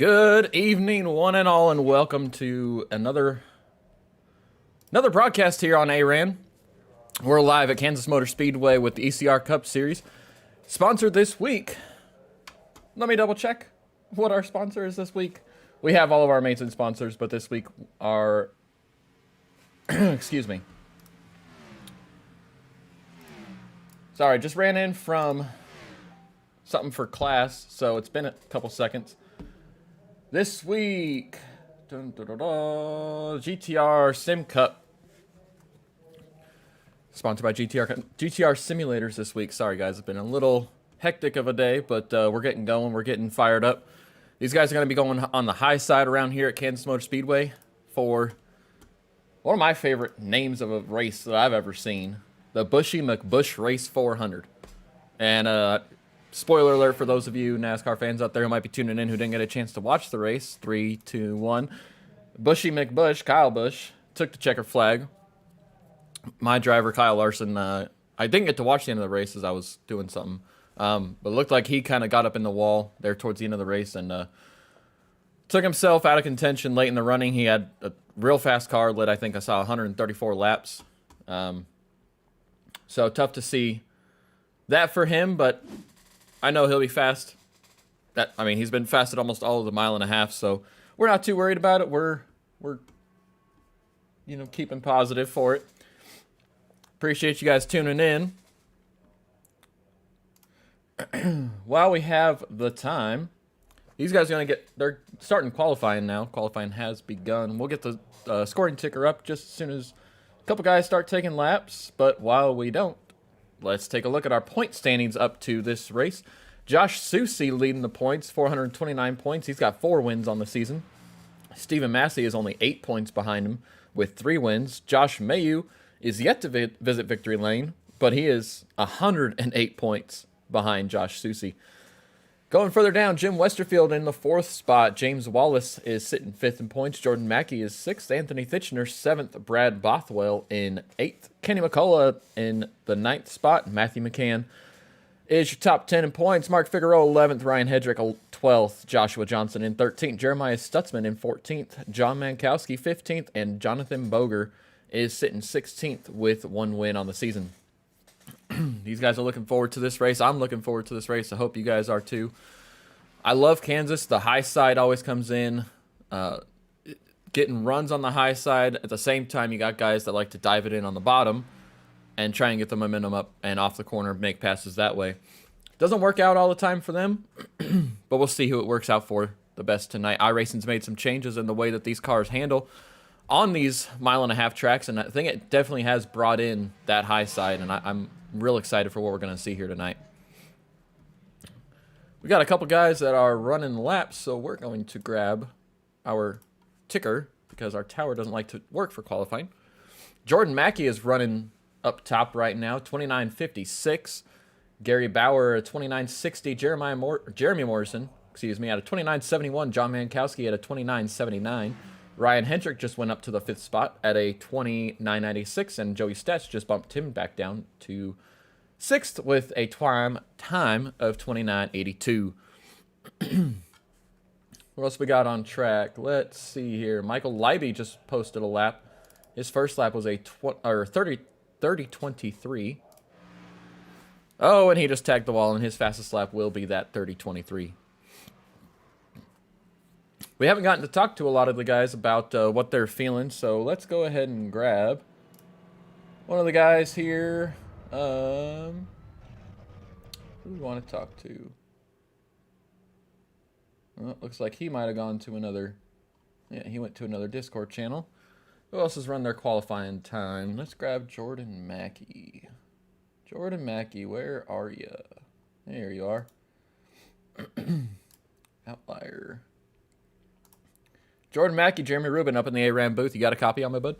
Good evening, one and all, and welcome to another broadcast here on ARAN. We're live at Kansas Motor Speedway with the ECR Cup Series. Sponsored this week. Let me double check what our sponsor is this week. We have all of our mates and sponsors, but this week our excuse me. Sorry, just ran in from something for class, so it's been a couple seconds. This week, GTR Sim Cup, sponsored by GTR Simulators this week. Sorry guys, it's been a little hectic of a day, but we're getting going, we're getting fired up. These guys are going to be going on the high side around here at Kansas Motor Speedway for one of my favorite names of a race that I've ever seen, the Bushy McBush Race 400. And spoiler alert for those of you NASCAR fans out there who might be tuning in who didn't get a chance to watch the race. 3, 2, 1. Bushy McBush, Kyle Busch, took the checker flag. My driver, Kyle Larson, I didn't get to watch the end of the race as I was doing something. But it looked like he kind of got up in the wall there towards the end of the race and took himself out of contention late in the running. He had a real fast car, led I think I saw 134 laps. So tough to see that for him, but I know he'll be fast. He's been fast at almost all of the mile and a half, so we're not too worried about it. We're keeping positive for it. Appreciate you guys tuning in. While we have the time, these guys are they're starting qualifying now. Qualifying has begun. We'll get the scoring ticker up just as soon as a couple guys start taking laps, but while we don't, let's take a look at our point standings up to this race. Josh Soucy leading the points, 429 points. He's got 4 wins on the season. Stephen Massey is only 8 points behind him with 3 wins. Josh Mayu is yet to visit victory lane, but he is 108 points behind Josh Soucy. Going further down, Jim Westerfield in the 4th spot. James Wallace is sitting 5th in points. Jordan Mackey is 6th. Anthony Titchener 7th. Brad Bothwell in 8th. Kenny McCullough in the 9th spot. Matthew McCann is your top 10 in points. Mark Figueroa 11th. Ryan Hedrick 12th. Joshua Johnson in 13th. Jeremiah Stutzman in 14th. John Mankowski 15th. And Jonathan Boger is sitting 16th with 1 win on the season. These guys are looking forward to this race. I'm looking forward to this race. I hope you guys are too. I love Kansas. The high side always comes in, getting runs on the high side. At the same time, you got guys that like to dive it in on the bottom and try and get the momentum up and off the corner, make passes that way. Doesn't work out all the time for them, but we'll see who it works out for the best tonight. iRacing's made some changes in the way that these cars handle on these mile-and-a-half tracks, and I think it definitely has brought in that high side, and I'm real excited for what we're going to see here tonight. We got a couple guys that are running laps, so we're going to grab our ticker because our tower doesn't like to work for qualifying. Jordan Mackey is running up top right now, 29.56. Gary Bauer at 29.60. Jeremy Morrison, at a 29.71. John Mankowski at a 29.79. Ryan Hendrick just went up to the 5th spot at a 29.96, and Joey Stetch just bumped him back down to 6th with a time of 29.82. What else we got on track? Let's see here. Michael Leiby just posted a lap. His first lap was a 30.23. Oh, and he just tagged the wall, and his fastest lap will be that 30.23. We haven't gotten to talk to a lot of the guys about what they're feeling, so let's go ahead and grab one of the guys here. Who do we want to talk to? Well, it looks like he might have gone to another... Yeah, he went to another Discord channel. Who else has run their qualifying time? Let's grab Jordan Mackey. Jordan Mackey, where are you? There you are. Outlier. Jordan Mackey, Jeremy Rubin up in the ARAM booth. You got a copy on my bud?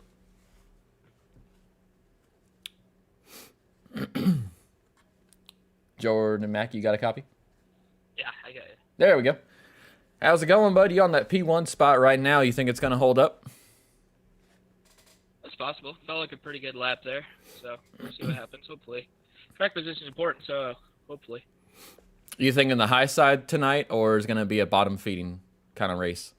Jordan Mackey, you got a copy? Yeah, I got it. There we go. How's it going, bud? You on that P1 spot right now? You think it's going to hold up? That's possible. Felt like a pretty good lap there, so we'll see what happens, hopefully. Track position is important, so hopefully. You thinking the high side tonight, or is it going to be a bottom feeding kind of race?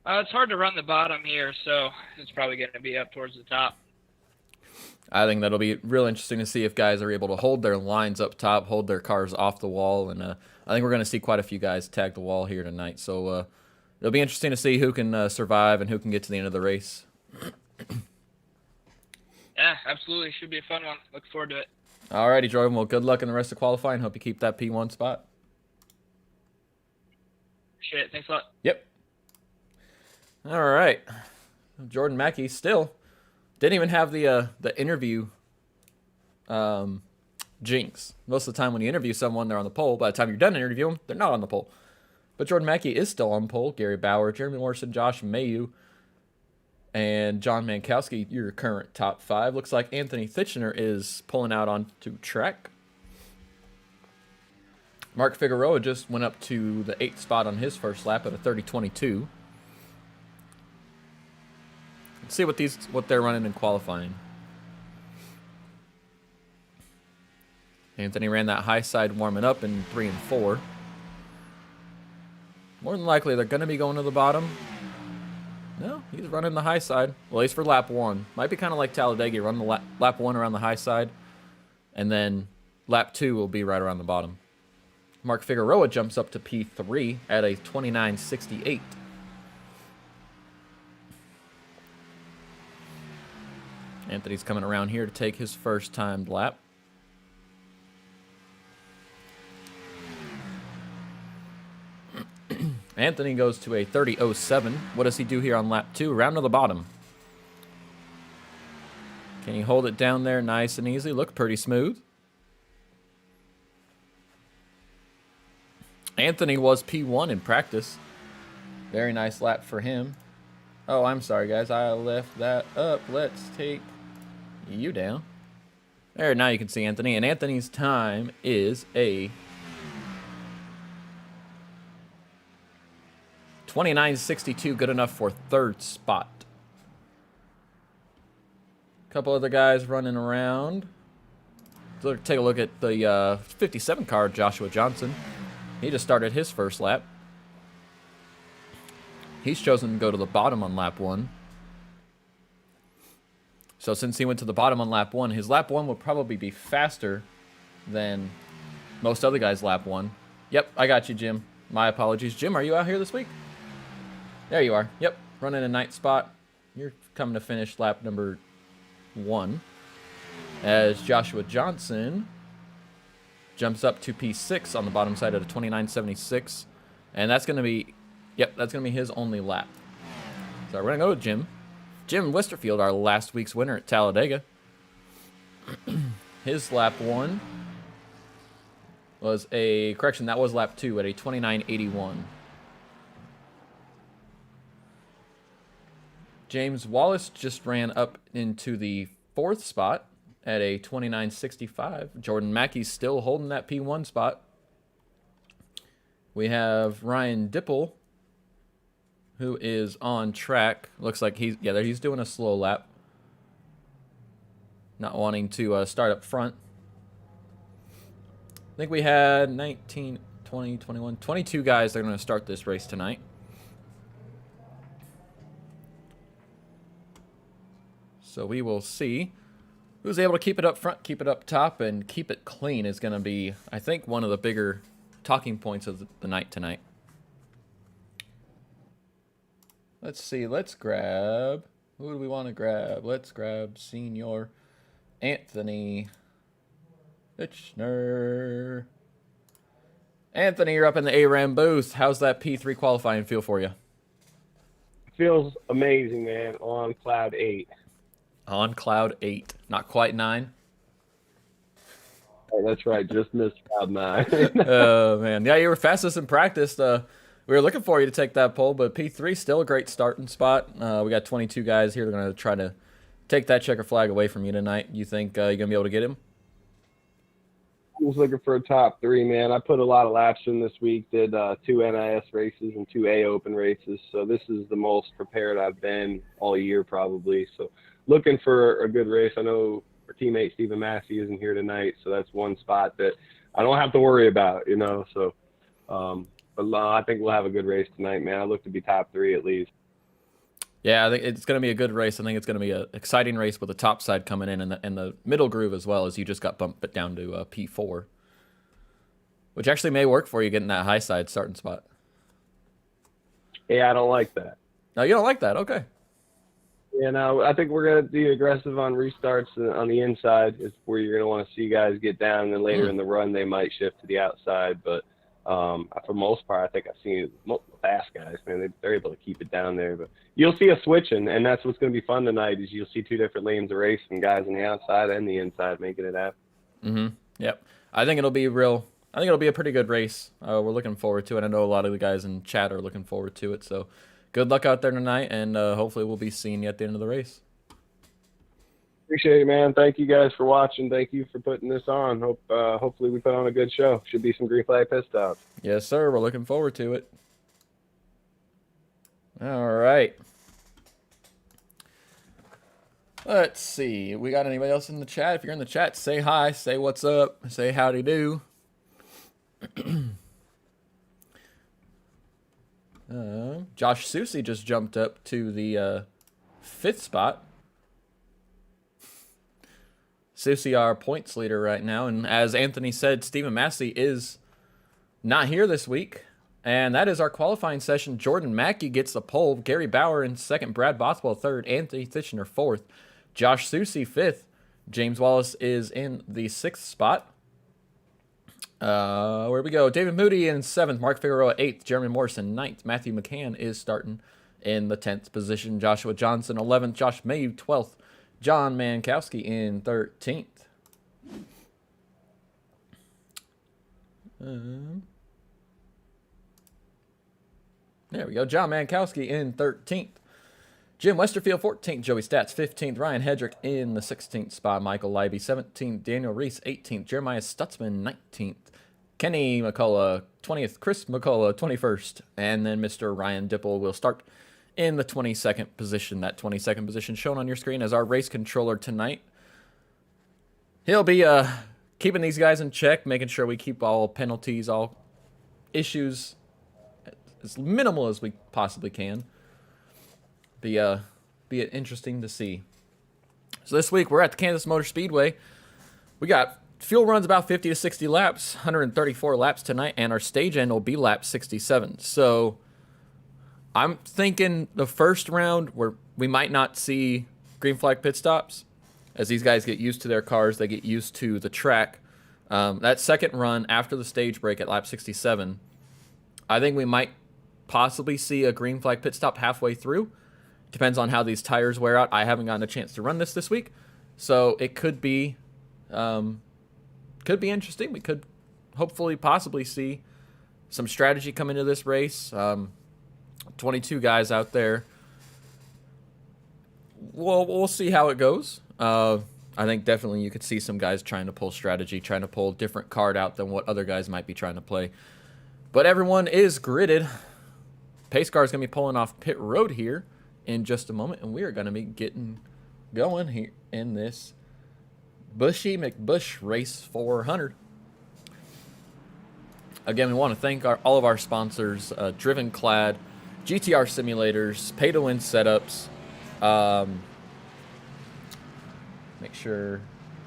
It's hard to run the bottom here, so it's probably going to be up towards the top. I think that'll be real interesting to see if guys are able to hold their lines up top, hold their cars off the wall, and I think we're going to see quite a few guys tag the wall here tonight. So it'll be interesting to see who can survive and who can get to the end of the race. Yeah, absolutely. Should be a fun one. Look forward to it. Alrighty, Jordan. Well, good luck in the rest of qualifying. Hope you keep that P1 spot. Appreciate it. Thanks a lot. Yep. All right. Jordan Mackey still didn't even have the interview jinx. Most of the time when you interview someone, they're on the pole. By the time you're done interviewing them, they're not on the pole. But Jordan Mackey is still on pole. Gary Bauer, Jeremy Morrison, Josh Mayu, and John Mankowski, your current top 5. Looks like Anthony Thitchener is pulling out onto track. Mark Figueroa just went up to the 8th spot on his first lap at a 30.22. Let's see what they're running in qualifying. Anthony ran that high side warming up in 3 and 4. More than likely, they're going to be going to the bottom. No, he's running the high side. Well, at least for lap 1. Might be kind of like Talladega. Run the lap 1 around the high side, and then lap 2 will be right around the bottom. Mark Figueroa jumps up to P3 at a 29.68. Anthony's coming around here to take his first timed lap. Anthony goes to a 30.07. What does he do here on lap 2? Around to the bottom. Can he hold it down there nice and easy? Look pretty smooth. Anthony was P1 in practice. Very nice lap for him. Oh, I'm sorry, guys. I left that up. Let's take you down. There, now you can see Anthony. And Anthony's time is a 29.62, good enough for 3rd spot. A couple other guys running around. So take a look at the 57 car, Joshua Johnson. He just started his first lap. He's chosen to go to the bottom on lap 1. So since he went to the bottom on lap 1, his lap 1 will probably be faster than most other guys' lap 1. Yep, I got you, Jim. My apologies. Jim, are you out here this week? There you are. Yep, running a 9th spot. You're coming to finish lap number 1. As Joshua Johnson jumps up to P6 on the bottom side at a 29.76. And that's going to be, yep, that's going to be his only lap. So we're going to go with Jim. Jim Westerfield, our last week's winner at Talladega. His lap 1 was a, correction, that was lap 2 at a 29.81. James Wallace just ran up into the 4th spot at a 29.65. Jordan Mackey's still holding that P1 spot. We have Ryan Dipple, who is on track. Looks like he's doing a slow lap. Not wanting to start up front. I think we had 19, 20, 21, 22 guys that are going to start this race tonight. So we will see who's able to keep it up front, keep it up top, and keep it clean is going to be, I think, one of the bigger talking points of the night tonight. Let's see. Let's grab, who do we want to grab? Let's grab Senior Anthony Thitchener. Anthony, you're up in the ARAM booth. How's that P3 qualifying feel for you? Feels amazing, man. On cloud 8. On cloud 8. Not quite 9. Oh, that's right. Just missed cloud 9. Oh, man. Yeah, you were fastest in practice. We were looking for you to take that pole, but P3 still a great starting spot. We got 22 guys here. They're going to try to take that checker flag away from you tonight. You think you're going to be able to get him? I was looking for a top 3, man. I put a lot of laps in this week. Did 2 NIS races and 2 A Open races. So this is the most prepared I've been all year probably. So looking for a good race. I know our teammate Stephen Massey isn't here tonight, so that's one spot that I don't have to worry about, you know. So But I think we'll have a good race tonight, man. I look to be top 3 at least. Yeah, I think it's going to be a good race. I think it's going to be an exciting race with the top side coming in and the middle groove as well, as you just got bumped down to P4. Which actually may work for you getting that high side starting spot. Yeah, I don't like that. No, you don't like that? Okay. Yeah, no, I think we're going to be aggressive on restarts on the inside is where you're going to want to see guys get down, and then later in the run they might shift to the outside. But for most part, I think I've seen fast guys, man, they're able to keep it down there. But you'll see a switching, and that's what's going to be fun tonight is you'll see 2 different lanes of racing, guys on the outside and the inside making it happen. Mm-hmm. Yep. I think it'll be a pretty good race. We're looking forward to it. I know a lot of the guys in chat are looking forward to it. So good luck out there tonight, and hopefully we'll be seeing you at the end of the race. Appreciate it, man. Thank you guys for watching. Thank you for putting this on. Hopefully we put on a good show. Should be some green flag pit stops. Yes, sir. We're looking forward to it. All right. Let's see. We got anybody else in the chat? If you're in the chat, say hi, say what's up, say howdy do. Josh Susie just jumped up to the 5th spot. Susie, our points leader right now. And as Anthony said, Stephen Massey is not here this week. And that is our qualifying session. Jordan Mackey gets the pole. Gary Bauer in 2nd. Brad Bothwell 3rd. Anthony Titchener 4th. Josh Susie 5th. James Wallace is in the 6th spot. Where we go? David Moody in 7th. Mark Figueroa 8th. Jeremy Morrison 9th. Matthew McCann is starting in the 10th position. Joshua Johnson 11th. Josh May 12th. John Mankowski in 13th. There we go. John Mankowski in 13th. Jim Westerfield 14th. Joey Stats 15th. Ryan Hedrick in the 16th spot. Michael Libby 17th. Daniel Reese 18th. Jeremiah Stutzman 19th. Kenny McCullough 20th. Chris McCullough 21st. And then Mr. Ryan Dipple will start in the 22nd position. That 22nd position shown on your screen as our race controller tonight. He'll be keeping these guys in check, making sure we keep all penalties, all issues as minimal as we possibly can. Be it interesting to see. So this week we're at the Kansas Motor Speedway. We got fuel runs about 50 to 60 laps, 134 laps tonight, and our stage end will be lap 67. So I'm thinking the first round where we might not see green flag pit stops as these guys get used to their cars, they get used to the track. That second run after the stage break at lap 67, I think we might possibly see a green flag pit stop halfway through. Depends on how these tires wear out. I haven't gotten a chance to run this week, so it could be interesting. We could hopefully possibly see some strategy come into this race. 22 guys out there. Well, we'll see how it goes. I think definitely you could see some guys trying to pull strategy, trying to pull a different card out than what other guys might be trying to play. But everyone is gridded. Pace car is going to be pulling off pit road here in just a moment, and we are going to be getting going here in this Bushy McBush Race 400. Again, we want to thank all of our sponsors, Driven Clad, GTR Simulators, Pay to Win Setups. Make sure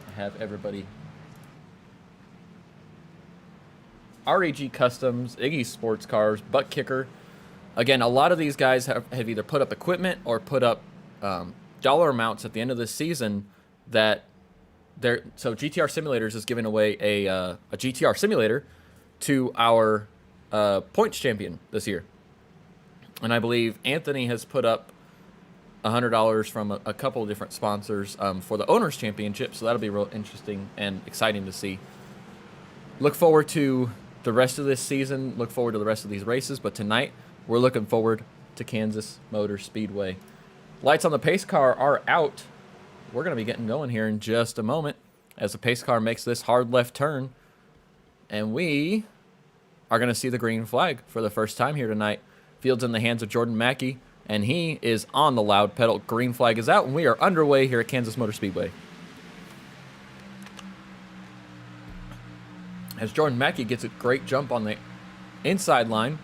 I have everybody. REG Customs, Iggy Sports Cars, ButtKicker. Again, a lot of these guys have either put up equipment or put up dollar amounts at the end of this season that they're. So GTR Simulators is giving away a GTR simulator to our points champion this year. And I believe Anthony has put up $100 from a couple of different sponsors for the Owners Championship. So that'll be real interesting and exciting to see. Look forward to the rest of this season. Look forward to the rest of these races. But tonight, we're looking forward to Kansas Motor Speedway. Lights on the pace car are out. We're going to be getting going here in just a moment as the pace car makes this hard left turn. And we are going to see the green flag for the first time here tonight. Field's in the hands of Jordan Mackey, and he is on the loud pedal. Green flag is out, and we are underway here at Kansas Motor Speedway. As Jordan Mackey gets a great jump on the inside line.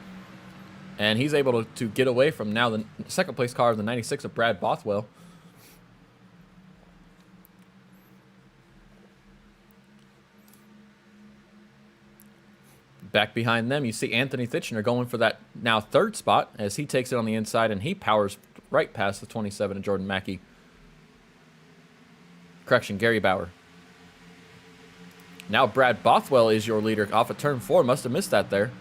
And he's able to get away from now the second place car of the 96 of Brad Bothwell. Back behind them, you see Anthony Thitchener going for that now third spot as he takes it on the inside and he powers right past the 27 of Jordan Mackey. Correction, Gary Bauer. Now Brad Bothwell is your leader off of turn 4. Must have missed that there.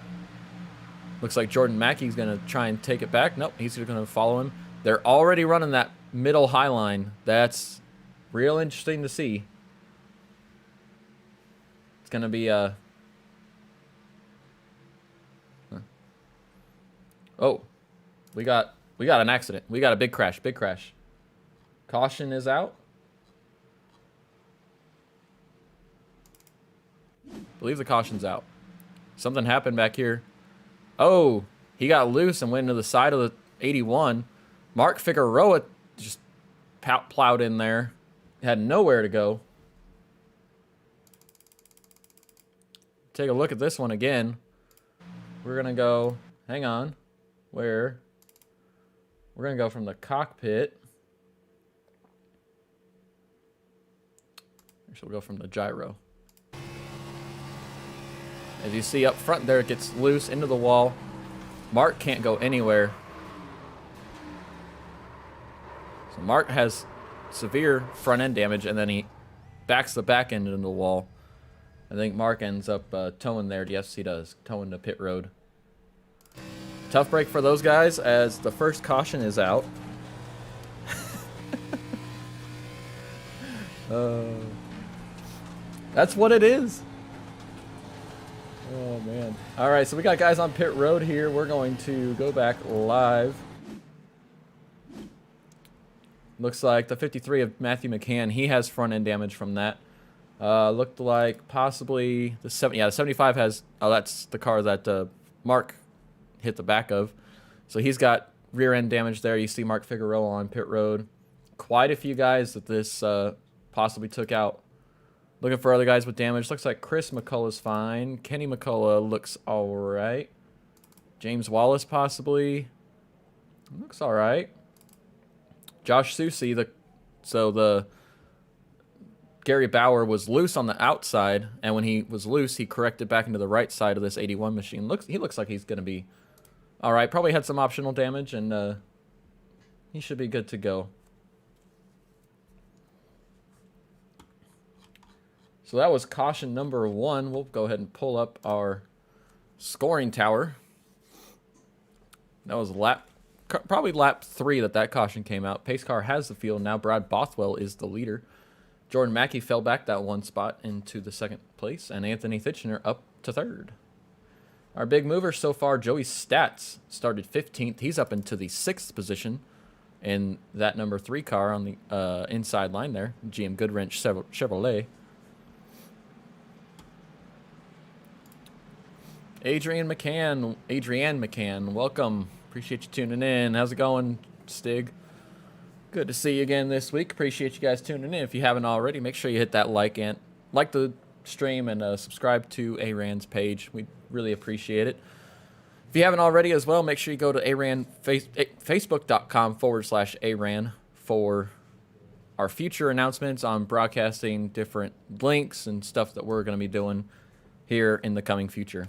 Looks like Jordan Mackey's going to try and take it back. Nope, he's going to follow him. They're already running that middle high line. That's real interesting to see. It's going to be Oh, we got an accident. We got a big crash. Big crash. Caution is out. I believe the caution's out. Something happened back here. Oh, he got loose and went into the side of the 81. Mark Figueroa just plowed in there. Had nowhere to go. Take a look at this one again. We're going to go, hang on. We're going to go from the cockpit. Actually, we'll go from the gyro. As you see up front there, it gets loose into the wall. Mark can't go anywhere. So Mark has severe front end damage, and then he backs the back end into the wall. I think Mark ends up towing there. Yes, he does. Towing to pit road. Tough break for those guys as the first caution is out. That's what it is. Oh, man. All right, so we got guys on pit road here. We're going to go back live. Looks like the 53 of Matthew McCann, he has front-end damage from that. Looked like possibly the 75 has... Oh, that's the car that Mark hit the back of. So he's got rear-end damage there. You see Mark Figueroa on pit road. Quite a few guys that this possibly took out. Looking for other guys with damage. Looks like Chris McCullough's fine. Kenny McCullough looks all right. James Wallace possibly. Looks all right. Josh Susie, the Gary Bauer was loose on the outside, and when he was loose, he corrected back into the right side of this 81 machine. He looks like he's going to be all right. Probably had some optional damage, and he should be good to go. So that was caution number 1. We'll go ahead and pull up our scoring tower. That was probably lap 3 that caution came out. Pace car has the field. Now Brad Bothwell is the leader. Jordan Mackey fell back that 1 spot into the 2nd place, and Anthony Thitchener up to 3rd. Our big mover so far, Joey Stats, started 15th. He's up into the 6th position in that number 3 car on the inside line there, GM Goodwrench Chevrolet. Adrienne McCann, welcome. Appreciate you tuning in. How's it going, Stig? Good to see you again this week. Appreciate you guys tuning in. If you haven't already, make sure you hit that like the stream and subscribe to ARAN's page. We really appreciate it. If you haven't already as well, make sure you go to facebook.com/ARAN for our future announcements on broadcasting different links and stuff that we're going to be doing here in the coming future.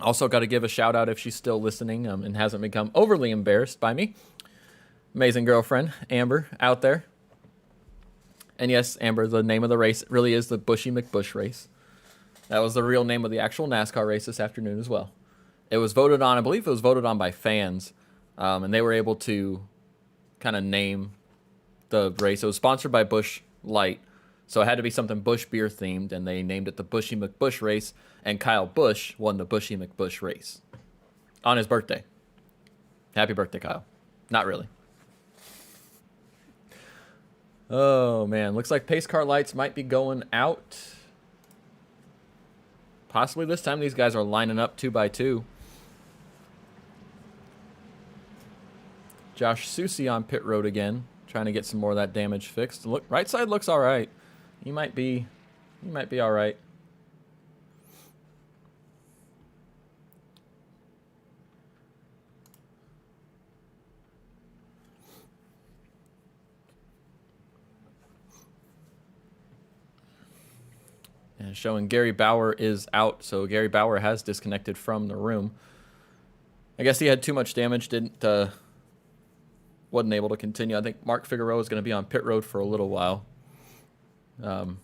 Also got to give a shout out if she's still listening and hasn't become overly embarrassed by me. Amazing girlfriend, Amber, out there. And yes, Amber, the name of the race really is the Bushy McBush race. That was the real name of the actual NASCAR race this afternoon as well. It was voted on, I believe it was voted on by fans, and they were able to kind of name the race. It was sponsored by Busch Light, so it had to be something Busch beer themed, and they named it the Bushy McBush race, and Kyle Busch won the Bushy McBush race on his birthday. Happy birthday, Kyle. Not really. Oh, man. Looks like pace car lights might be going out. Possibly this time these guys are lining up 2 by 2. Josh Susie on pit road again, trying to get some more of that damage fixed. Look, right side looks all right. He might be all right. And showing Gary Bauer is out, so Gary Bauer has disconnected from the room. I guess he had too much damage, wasn't able to continue. I think Mark Figueroa is going to be on pit road for a little while. We'll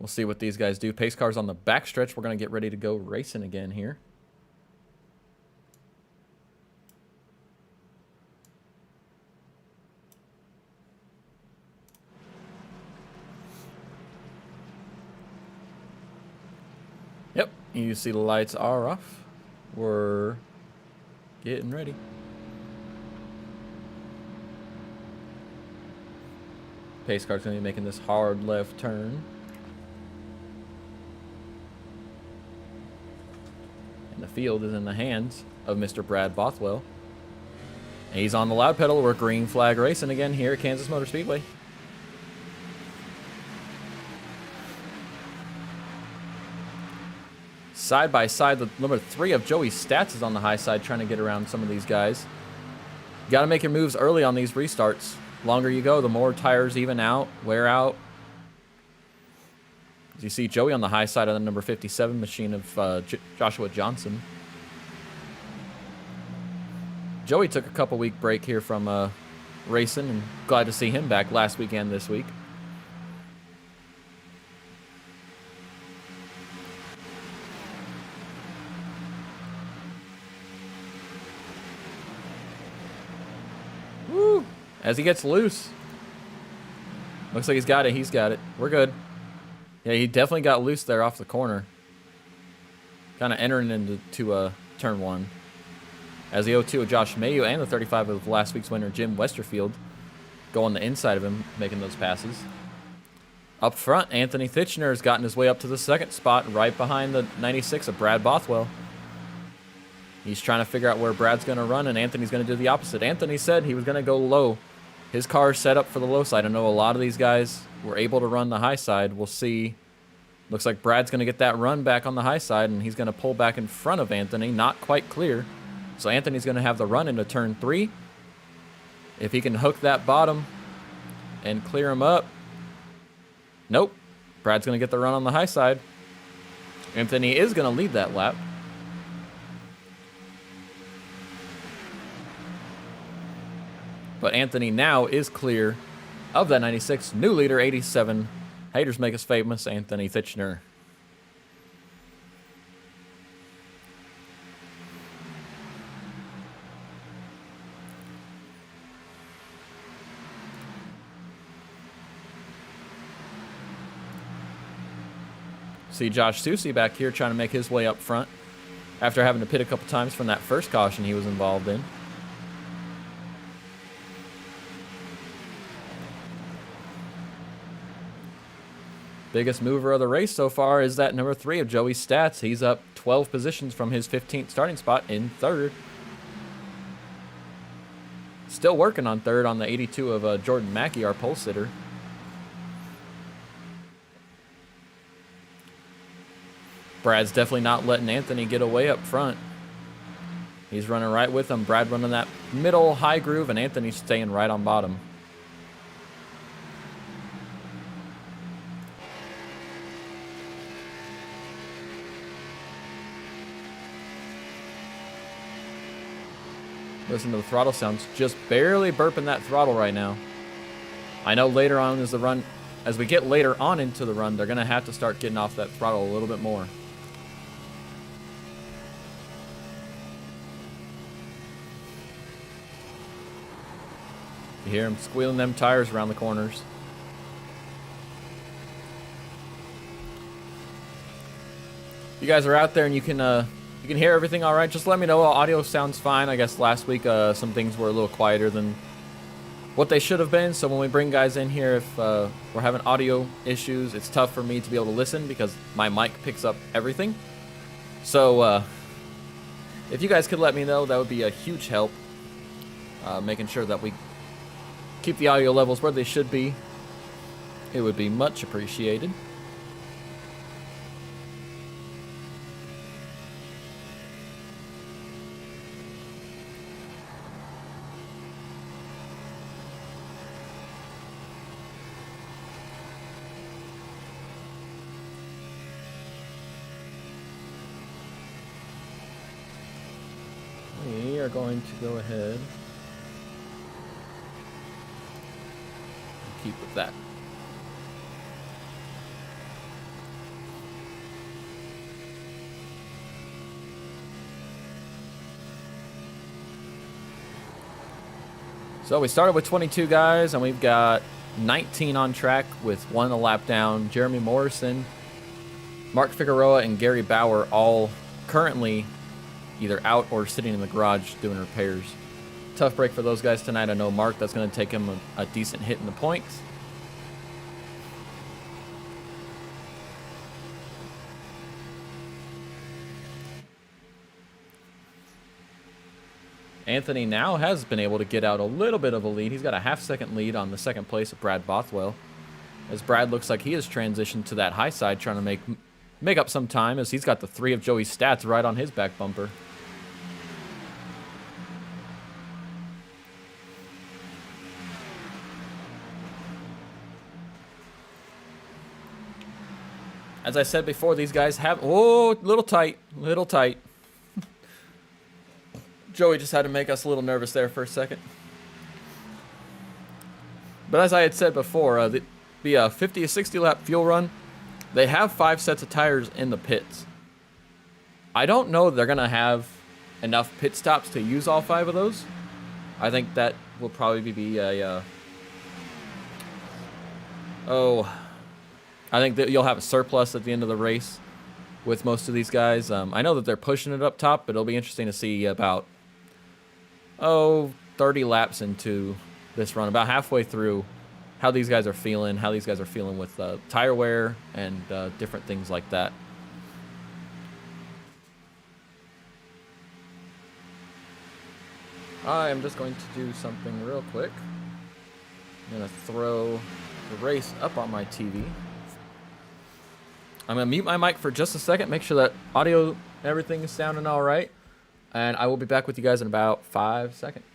see what these guys do. Pace cars on the backstretch. We're going to get ready to go racing again here. Yep, you see the lights are off. We're getting ready. Pace car's going to be making this hard left turn. And the field is in the hands of Mr. Brad Bothwell. And he's on the loud pedal. We're green flag racing again here at Kansas Motor Speedway. Side by side, the number 3 of Joey's Stats is on the high side trying to get around some of these guys. You got to make your moves early on these restarts. Longer you go, the more tires even out, wear out. As you see Joey on the high side of the number 57 machine of Joshua Johnson. Joey took a couple week break here from racing, and glad to see him back last weekend this week. Woo! As he gets loose. Looks like he's got it. He's got it. We're good. Yeah, he definitely got loose there off the corner. Kind of entering into turn 1. As the 02 of Josh Mayu and the 35 of last week's winner, Jim Westerfield, go on the inside of him, making those passes. Up front, Anthony Thitchner has gotten his way up to the 2nd spot, right behind the 96 of Brad Bothwell. He's trying to figure out where Brad's going to run, and Anthony's going to do the opposite. Anthony said he was going to go low. His car is set up for the low side. I know a lot of these guys were able to run the high side. We'll see. Looks like Brad's going to get that run back on the high side, and he's going to pull back in front of Anthony. Not quite clear. So Anthony's going to have the run into turn 3. If he can hook that bottom and clear him up. Nope. Brad's going to get the run on the high side. Anthony is going to lead that lap. But Anthony now is clear of that 96. New leader, 87. Haters make us famous, Anthony Thitchner. See Josh Susie back here trying to make his way up front after having to pit a couple times from that first caution he was involved in. Biggest mover of the race so far is that number 3 of Joey Stats. He's up 12 positions from his 15th starting spot in 3rd. Still working on 3rd on the 82 of Jordan Mackey, our pole sitter. Brad's definitely not letting Anthony get away up front. He's running right with him. Brad running that middle high groove, and Anthony's staying right on bottom. Listen to the throttle sounds. Just barely burping that throttle right now. I know later on as the run, as we get later on into the run, they're going to have to start getting off that throttle a little bit more. You hear him squealing them tires around the corners. You guys are out there and you can hear everything all right. Just let me know. Audio sounds fine. I guess last week some things were a little quieter than what they should have been. So when we bring guys in here, if we're having audio issues, it's tough for me to be able to listen because my mic picks up everything. So if you guys could let me know, that would be a huge help. Making sure that we keep the audio levels where they should be. It would be much appreciated. going to go ahead and keep with that. So we started with 22 guys, and we've got 19 on track with 1 a lap down. Jeremy Morrison, Mark Figueroa, and Gary Bauer all currently either out or sitting in the garage doing repairs. Tough break for those guys tonight. I know Mark, that's going to take him a decent hit in the points. Anthony now has been able to get out a little bit of a lead. He's got a half-second lead on the second place of Brad Bothwell, as Brad looks like he has transitioned to that high side, trying to make up some time, as he's got the 3 of Joey's stats right on his back bumper. As I said before, these guys have... Oh, little tight. Little tight. Joey just had to make us a little nervous there for a second. But as I had said before, the 50 to 60 lap fuel run, they have 5 sets of tires in the pits. I don't know they're going to have enough pit stops to use all 5 of those. I think that will probably be a... I think that you'll have a surplus at the end of the race with most of these guys. I know that they're pushing it up top, but it'll be interesting to see about... 30 laps into this run, about halfway through, how these guys are feeling, with tire wear and different things like that. I am just going to do something real quick. I'm going to throw the race up on my TV. I'm going to mute my mic for just a second, make sure that audio and everything is sounding all right. And I will be back with you guys in about 5 seconds.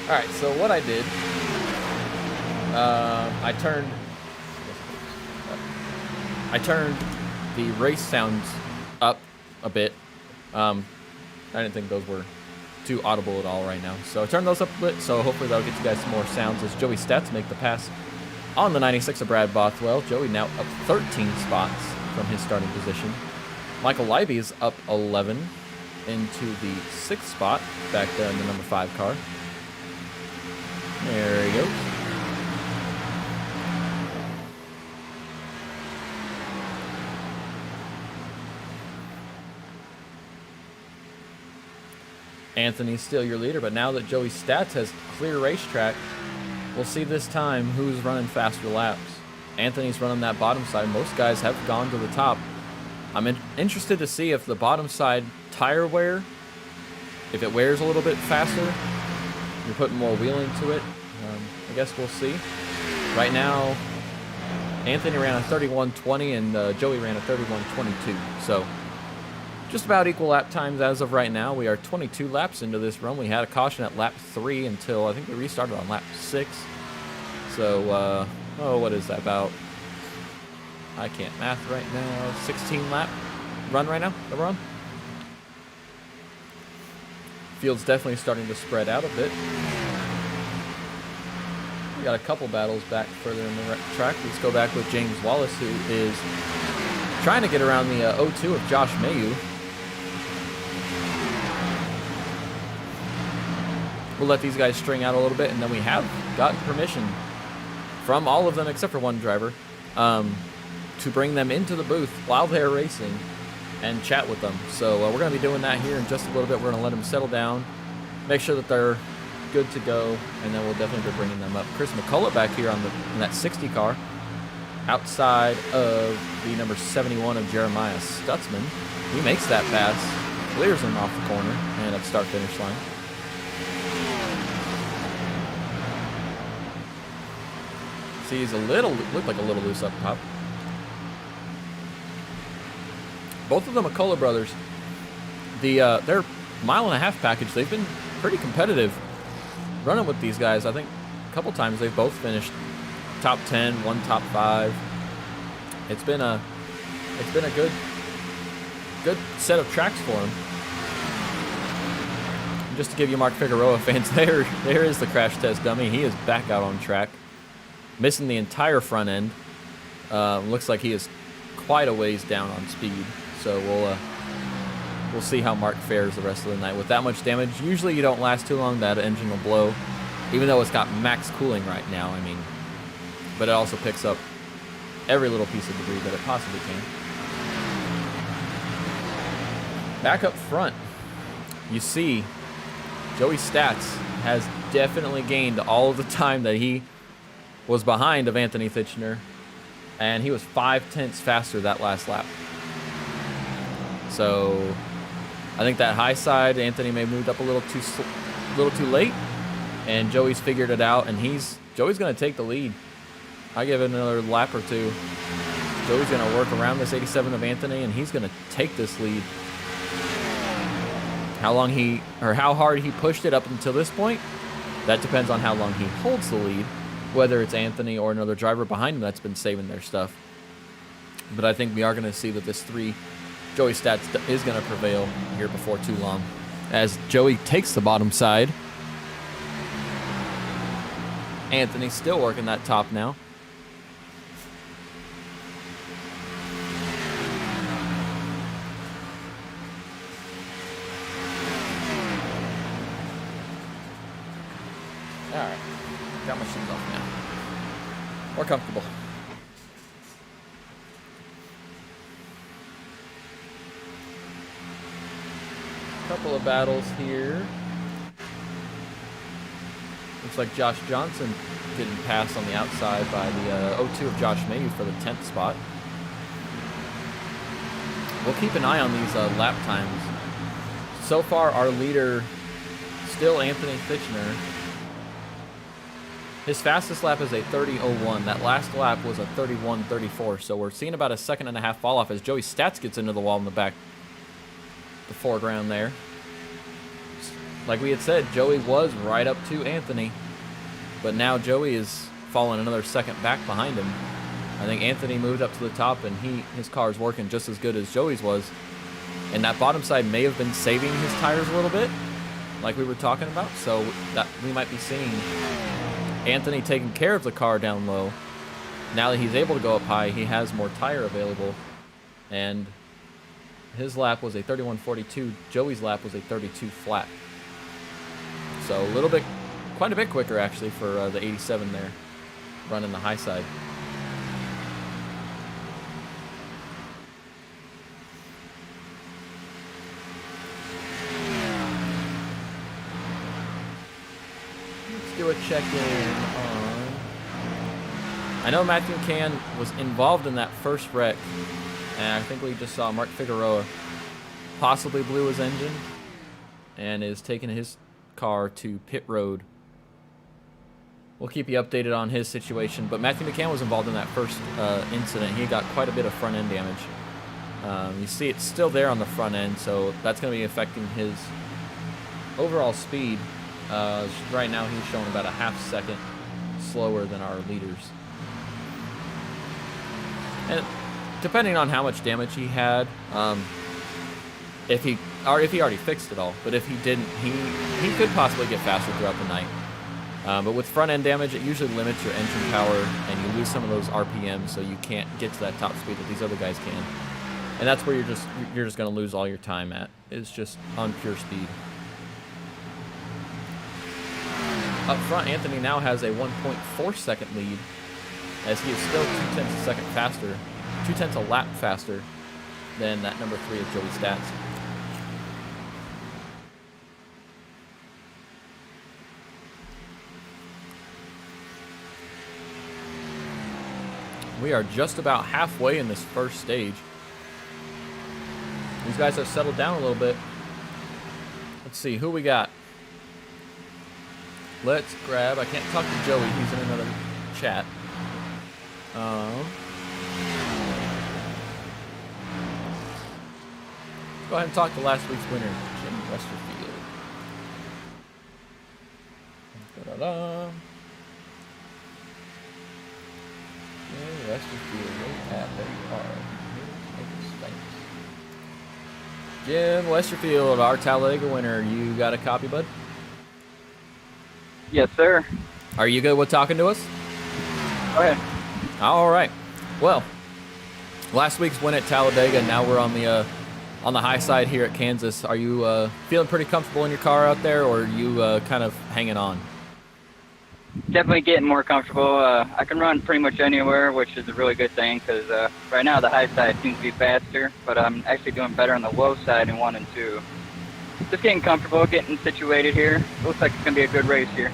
All right, so what I did, I turned the race sounds up a bit. I didn't think those were too audible at all right now. So I turned those up a bit, so hopefully that'll get you guys some more sounds as Joey Stats make the pass on the 96 of Brad Bothwell. Joey now up 13 spots from his starting position. Michael Leiby is up 11 into the 6th spot back there in the number 5 car. There he goes. Anthony's still your leader, but now that Joey Stats has clear racetrack, we'll see this time who's running faster laps. Anthony's running that bottom side. Most guys have gone to the top. I'm interested to see if the bottom side tire wear, if it wears a little bit faster, you're putting more wheel into it. I guess we'll see. Right now, Anthony ran a 31:20 and Joey ran a 31:22. So just about equal lap times as of right now. We are 22 laps into this run. We had a caution at lap 3 until I think we restarted on lap 6. So, what is that about? I can't math right now. 16 lap run right now that we're on. Field's definitely starting to spread out a bit. We got a couple battles back further in the track. Let's go back with James Wallace, who is trying to get around the 02 of Josh Mayu. We'll let these guys string out a little bit, and then we have gotten permission from all of them except for one driver to bring them into the booth while they're racing and chat with them. So we're going to be doing that here in just a little bit. We're going to let them settle down, make sure that they're good to go, and then we'll definitely be bringing them up. Chris McCullough back here in that 60 car, outside of the number 71 of Jeremiah Stutzman. He makes that pass, clears him off the corner, and at the start-finish line. See, he's looked like a little loose up top. Both of the McCullough brothers their mile-and-a-half package, they've been pretty competitive running with these guys. I think a couple times they've both finished top 10, one top 5. It's been a good set of tracks for them. Just to give you Mark Figueroa fans, there is the crash test dummy. He is back out on track, missing the entire front end. Looks like he is quite a ways down on speed. So we'll see how Mark fares the rest of the night with that much damage. Usually you don't last too long. That engine will blow, even though it's got max cooling right now. I mean, but it also picks up every little piece of debris that it possibly can. Back up front, you see Joey Stats has definitely gained all of the time that he was behind of Anthony Thitchner, and he was 5/10 faster that last lap. So I think that high side, Anthony may have moved up a little too late, and Joey's figured it out, and Joey's going to take the lead. I give it another lap or two. Joey's going to work around this 87 of Anthony, and he's going to take this lead. How hard he pushed it up until this point, that depends on how long he holds the lead, whether it's Anthony or another driver behind him that's been saving their stuff. But I think we are going to see that this 3 Joey Stats is going to prevail here before too long, as Joey takes the bottom side. Anthony's still working that top now. Alright, got my shoes off now. More comfortable. Couple of battles here. Looks like Josh Johnson getting passed on the outside by the 02 of Josh Mayhew for the 10th spot. We'll keep an eye on these lap times. So far, our leader, still Anthony Thitchner. His fastest lap is a 30.01. That last lap was a 31.34. So we're seeing about a 1.5 seconds fall off as Joey Stats gets into the wall in the back, the foreground there. Like we had said, Joey was right up to Anthony, but now Joey is falling another second back behind him. I think Anthony moved up to the top, and his car is working just as good as Joey's was. And that bottom side may have been saving his tires a little bit, like we were talking about. So that we might be seeing Anthony taking care of the car down low. Now that he's able to go up high, he has more tire available, and his lap was a 31.42. Joey's lap was a 32 flat. So a little bit, quite a bit quicker actually for the 87 there, running the high side. Let's do a check-in on... I know Matthew McCann was involved in that first wreck, and I think we just saw Mark Figueroa possibly blew his engine and is taking his car to pit road. We'll keep you updated on his situation, but Matthew McCann was involved in that first incident. He got quite a bit of front end damage. You see it's still there on the front end, so that's going to be affecting his overall speed. Right now he's showing about a 0.5 second slower than our leaders. And depending on how much damage he had, if he already fixed it all, but if he didn't, he could possibly get faster throughout the night. But with front end damage, it usually limits your engine power, and you lose some of those RPMs, so you can't get to that top speed that these other guys can. And that's where you're just going to lose all your time at. It's just on pure speed. Up front, Anthony now has a 1.4 second lead, as he is still 0.2 a second faster, 0.2 a lap faster than that number 3 of Joey Stats. We are just about halfway in this first stage. These guys have settled down a little bit. Let's see who we got. Let's grab, I can't talk to Joey, he's in another chat. Go go ahead and talk to last week's winner, Jim Westerfield. Da-da-da. Jim Westerfield, there you are. Jim Westerfield, our Talladega winner. You got a copy, bud? Yes, sir. Are you good with talking to us? Go ahead. All right. Well, last week's win at Talladega. Now we're on the high side here at Kansas. Are you feeling pretty comfortable in your car out there, or are you kind of hanging on? Definitely getting more comfortable. I can run pretty much anywhere, which is a really good thing because right now the high side seems to be faster, but I'm actually doing better on the low side in 1 and 2. Just getting comfortable, getting situated here. Looks like it's going to be a good race here.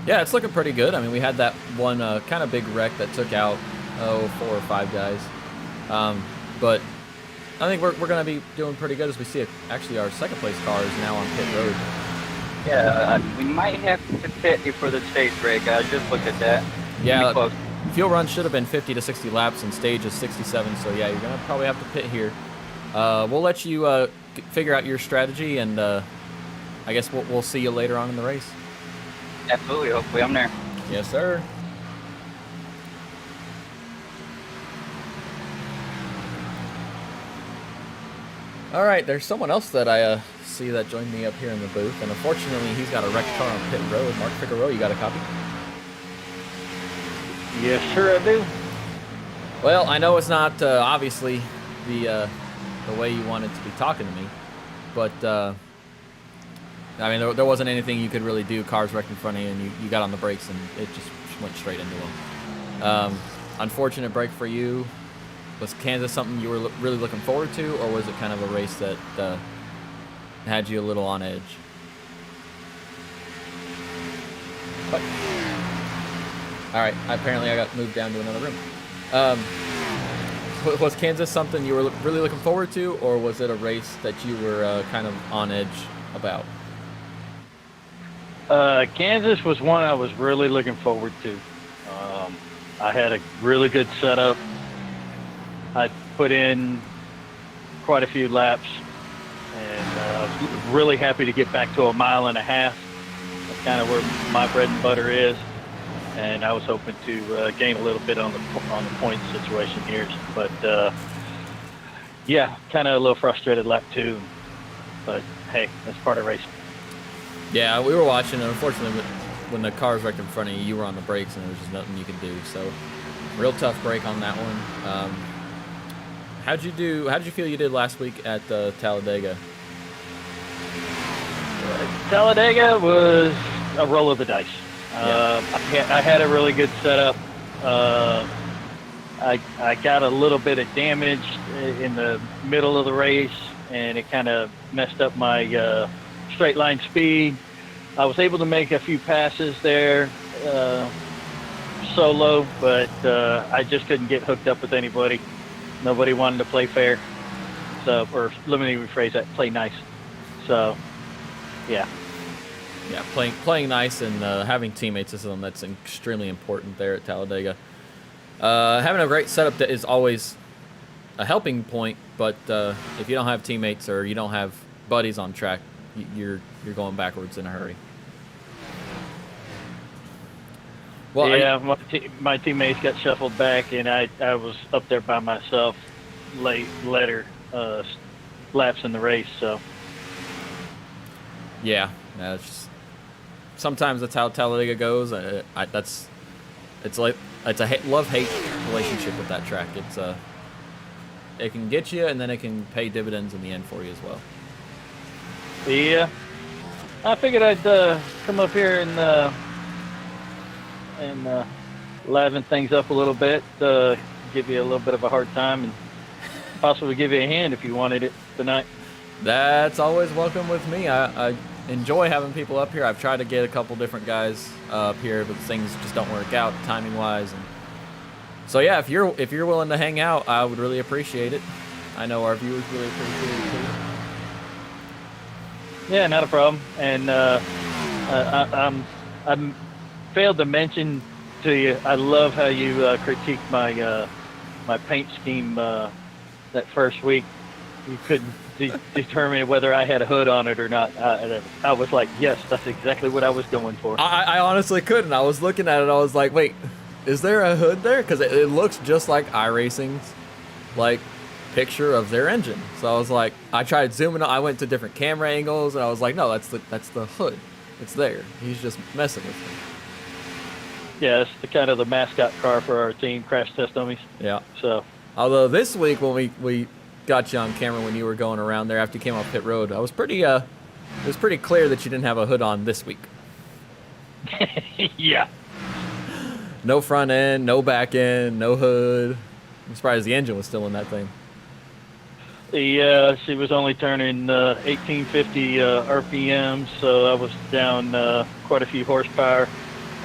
Yeah, it's looking pretty good. I mean, we had that one kind of big wreck that took out 4 or 5 guys. But I think we're going to be doing pretty good as we see it. Actually, our second place car is now on pit road. Yeah, we might have to pit before the stage break. I just looked at that. Yeah, fuel run should have been 50 to 60 laps, and stage is 67. So yeah, you're gonna probably have to pit here. We'll let you figure out your strategy, and I guess we'll see you later on in the race. Absolutely. Hopefully, I'm there. Yes, sir. All right, there's someone else that I see that joined me up here in the booth, and unfortunately, he's got a wrecked car on pit road. Mark Figueroa, you got a copy? Yes, sure I do. Well, I know it's not obviously the way you wanted to be talking to me, but I mean, there wasn't anything you could really do. Cars wrecked in front of you, and you got on the brakes, and it just went straight into them. Unfortunate break for you. Was Kansas something you were really looking forward to, or was it kind of a race that had you a little on edge? What? All right. Apparently, I got moved down to another room. Was Kansas something you were really looking forward to, or was it a race that you were kind of on edge about? Kansas was one I was really looking forward to. I had a really good setup. I put in quite a few laps, and I was really happy to get back to 1.5 miles. That's kind of where my bread and butter is, and I was hoping to gain a little bit on the point situation here. But yeah, kind of a little frustrated lap 2, but hey, that's part of racing. Yeah, we were watching, and unfortunately, when the cars wrecked in front of you, you were on the brakes, and there was just nothing you could do. So, real tough break on that one. How'd you do? How did you feel you did last week at Talladega? Talladega was a roll of the dice. Yeah. I had a really good setup. I got a little bit of damage in the middle of the race, and it kind of messed up my straight line speed. I was able to make a few passes there solo, but I just couldn't get hooked up with anybody. Nobody wanted to play fair, so, or let me rephrase that, play nice. So, yeah. Yeah, playing nice and having teammates is something that's extremely important there at Talladega. Having a great setup that is always a helping point, but if you don't have teammates or you don't have buddies on track, you're going backwards in a hurry. Well, yeah, my teammates got shuffled back, and I was up there by myself later laps in the race. So yeah, it's just, sometimes that's how Talladega goes. It's a love-hate relationship with that track. It can get you, and then it can pay dividends in the end for you as well. yeah, I figured I'd come up here and liven things up a little bit, give you a little bit of a hard time, and possibly give you a hand if you wanted it tonight. That's always welcome with me. I enjoy having people up here. I've tried to get a couple different guys up here, but things just don't work out timing wise. And so yeah, if you're willing to hang out, I would really appreciate it. I know our viewers really appreciate it too. Yeah, not a problem. And I'm failed to mention to you, I love how you critiqued my my paint scheme that first week. you couldn't determine whether I had a hood on it or not. I was like, yes, that's exactly what I was going for. I honestly couldn't. I was looking at it. I was like, wait, is there a hood there? Because it looks just like iRacing's like picture of their engine. So I was like, I tried zooming. I went to different camera angles, and I was like, no, that's the hood. It's there. He's just messing with me. Yeah, it's the kind of the mascot car for our team, Crash Test Dummies. Yeah. So, Although this week when we got you on camera when you were going around there after you came off pit road, I was pretty it was pretty clear that you didn't have a hood on this week. yeah. No front end, no back end, no hood. I'm surprised the engine was still in that thing. She was only turning 1850 RPM, so I was down quite a few horsepower.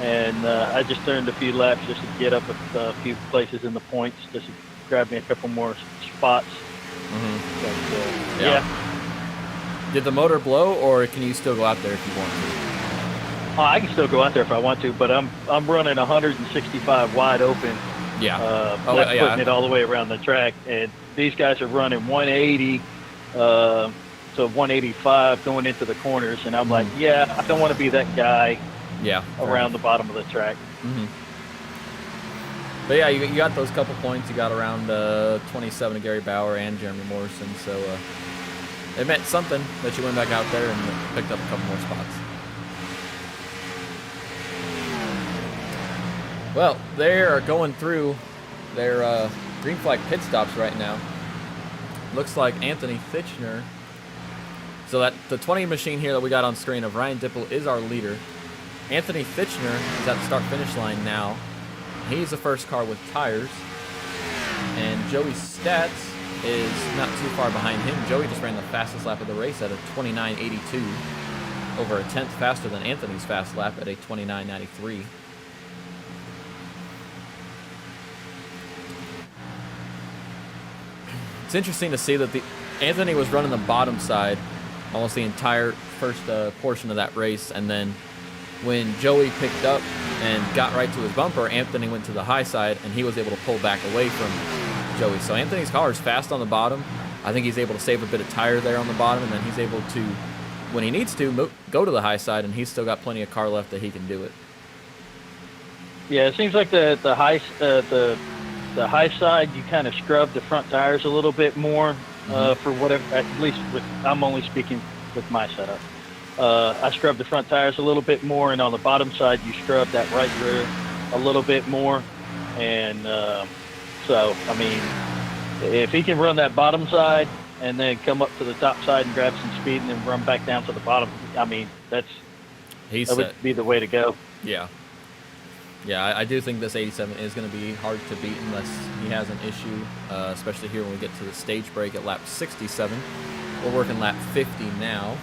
And I just turned a few laps just to get up a few places in the points, just to grab me a couple more spots. Mm-hmm. But, yeah. Did the motor blow, or can you still go out there if you want to? I can still go out there if I want to, but I'm running 165 wide open. Yeah. Putting it all the way around the track, and these guys are running 180 to 185 going into the corners, and I'm like, yeah, I don't want to be that guy. Yeah. Around the bottom of the track. Mm-hmm. But yeah, you got those couple points. You got around 27 to Gary Bauer and Jeremy Morrison, so it meant something that you went back out there and picked up a couple more spots. Well, they are going through their green flag pit stops right now. Looks like Anthony Fitchner. So that the 20 machine here that we got on screen of Ryan Dipple is our leader. Anthony Fitchner is at the start-finish line now. He's the first car with tires. And Joey Stats is not too far behind him. Joey just ran the fastest lap of the race at a 29.82, over a tenth faster than Anthony's fast lap at a 29.93. It's interesting to see that Anthony was running the bottom side almost the entire first portion of that race, and then when Joey picked up and got right to his bumper, Anthony went to the high side, and he was able to pull back away from Joey. So Anthony's car is fast on the bottom. I think he's able to save a bit of tire there on the bottom, and then he's able to, when he needs to, go to the high side, and he's still got plenty of car left that he can do it. Yeah, it seems like the high side, you kind of scrub the front tires a little bit more for whatever. At least I'm only speaking with my setup. I scrub the front tires a little bit more, and on the bottom side, you scrub that right rear a little bit more. And so, I mean, if he can run that bottom side and then come up to the top side and grab some speed and then run back down to the bottom, I mean, that would be the way to go. Yeah. Yeah, I do think this 87 is going to be hard to beat unless he has an issue, especially here when we get to the stage break at lap 67. We're working lap 50 now.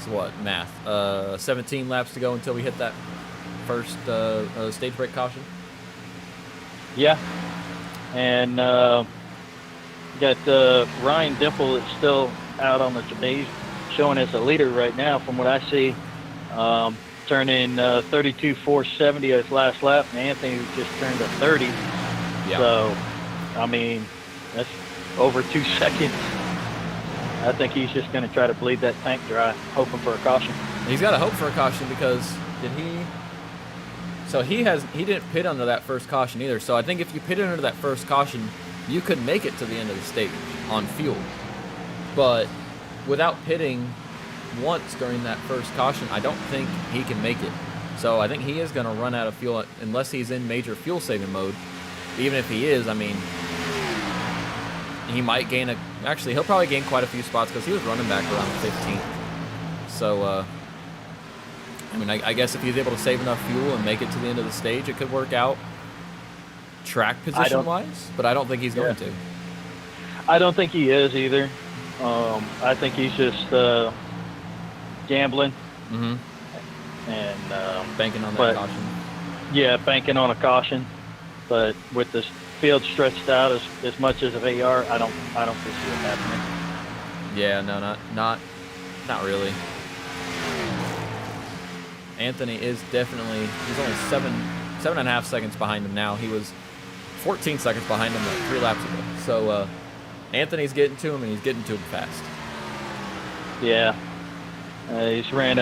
So what, math? 17 laps to go until we hit that first stage break caution? Yeah. And got Ryan Dimple that's still out on the he's showing as a leader right now from what I see. Turning 32.470 his last lap, and Anthony just turned a 30. Yeah. So, I mean, that's over 2 seconds. I think he's just going to try to bleed that tank dry, hoping for a caution. He's got to hope for a caution because did he? So he didn't pit under that first caution either. So I think if you pitted under that first caution, you could make it to the end of the stage on fuel. But without pitting once during that first caution, I don't think he can make it. So I think he is going to run out of fuel unless he's in major fuel saving mode. Even if he is, I mean, he might gain actually he'll probably gain quite a few spots because he was running back around 15th. So I mean, I guess if he's able to save enough fuel and make it to the end of the stage, it could work out track position wise, but I don't think he's going to. I don't think he is either. I think he's just gambling and banking on that caution. Yeah, banking on a caution. But with the field stretched out as much as of AR, I don't foresee it happening. Yeah, no, not really. Anthony is definitely, he's only 7.5 seconds behind him now. He was 14 seconds behind him 3 laps ago. So Anthony's getting to him, and he's getting to him fast. Yeah. He's ran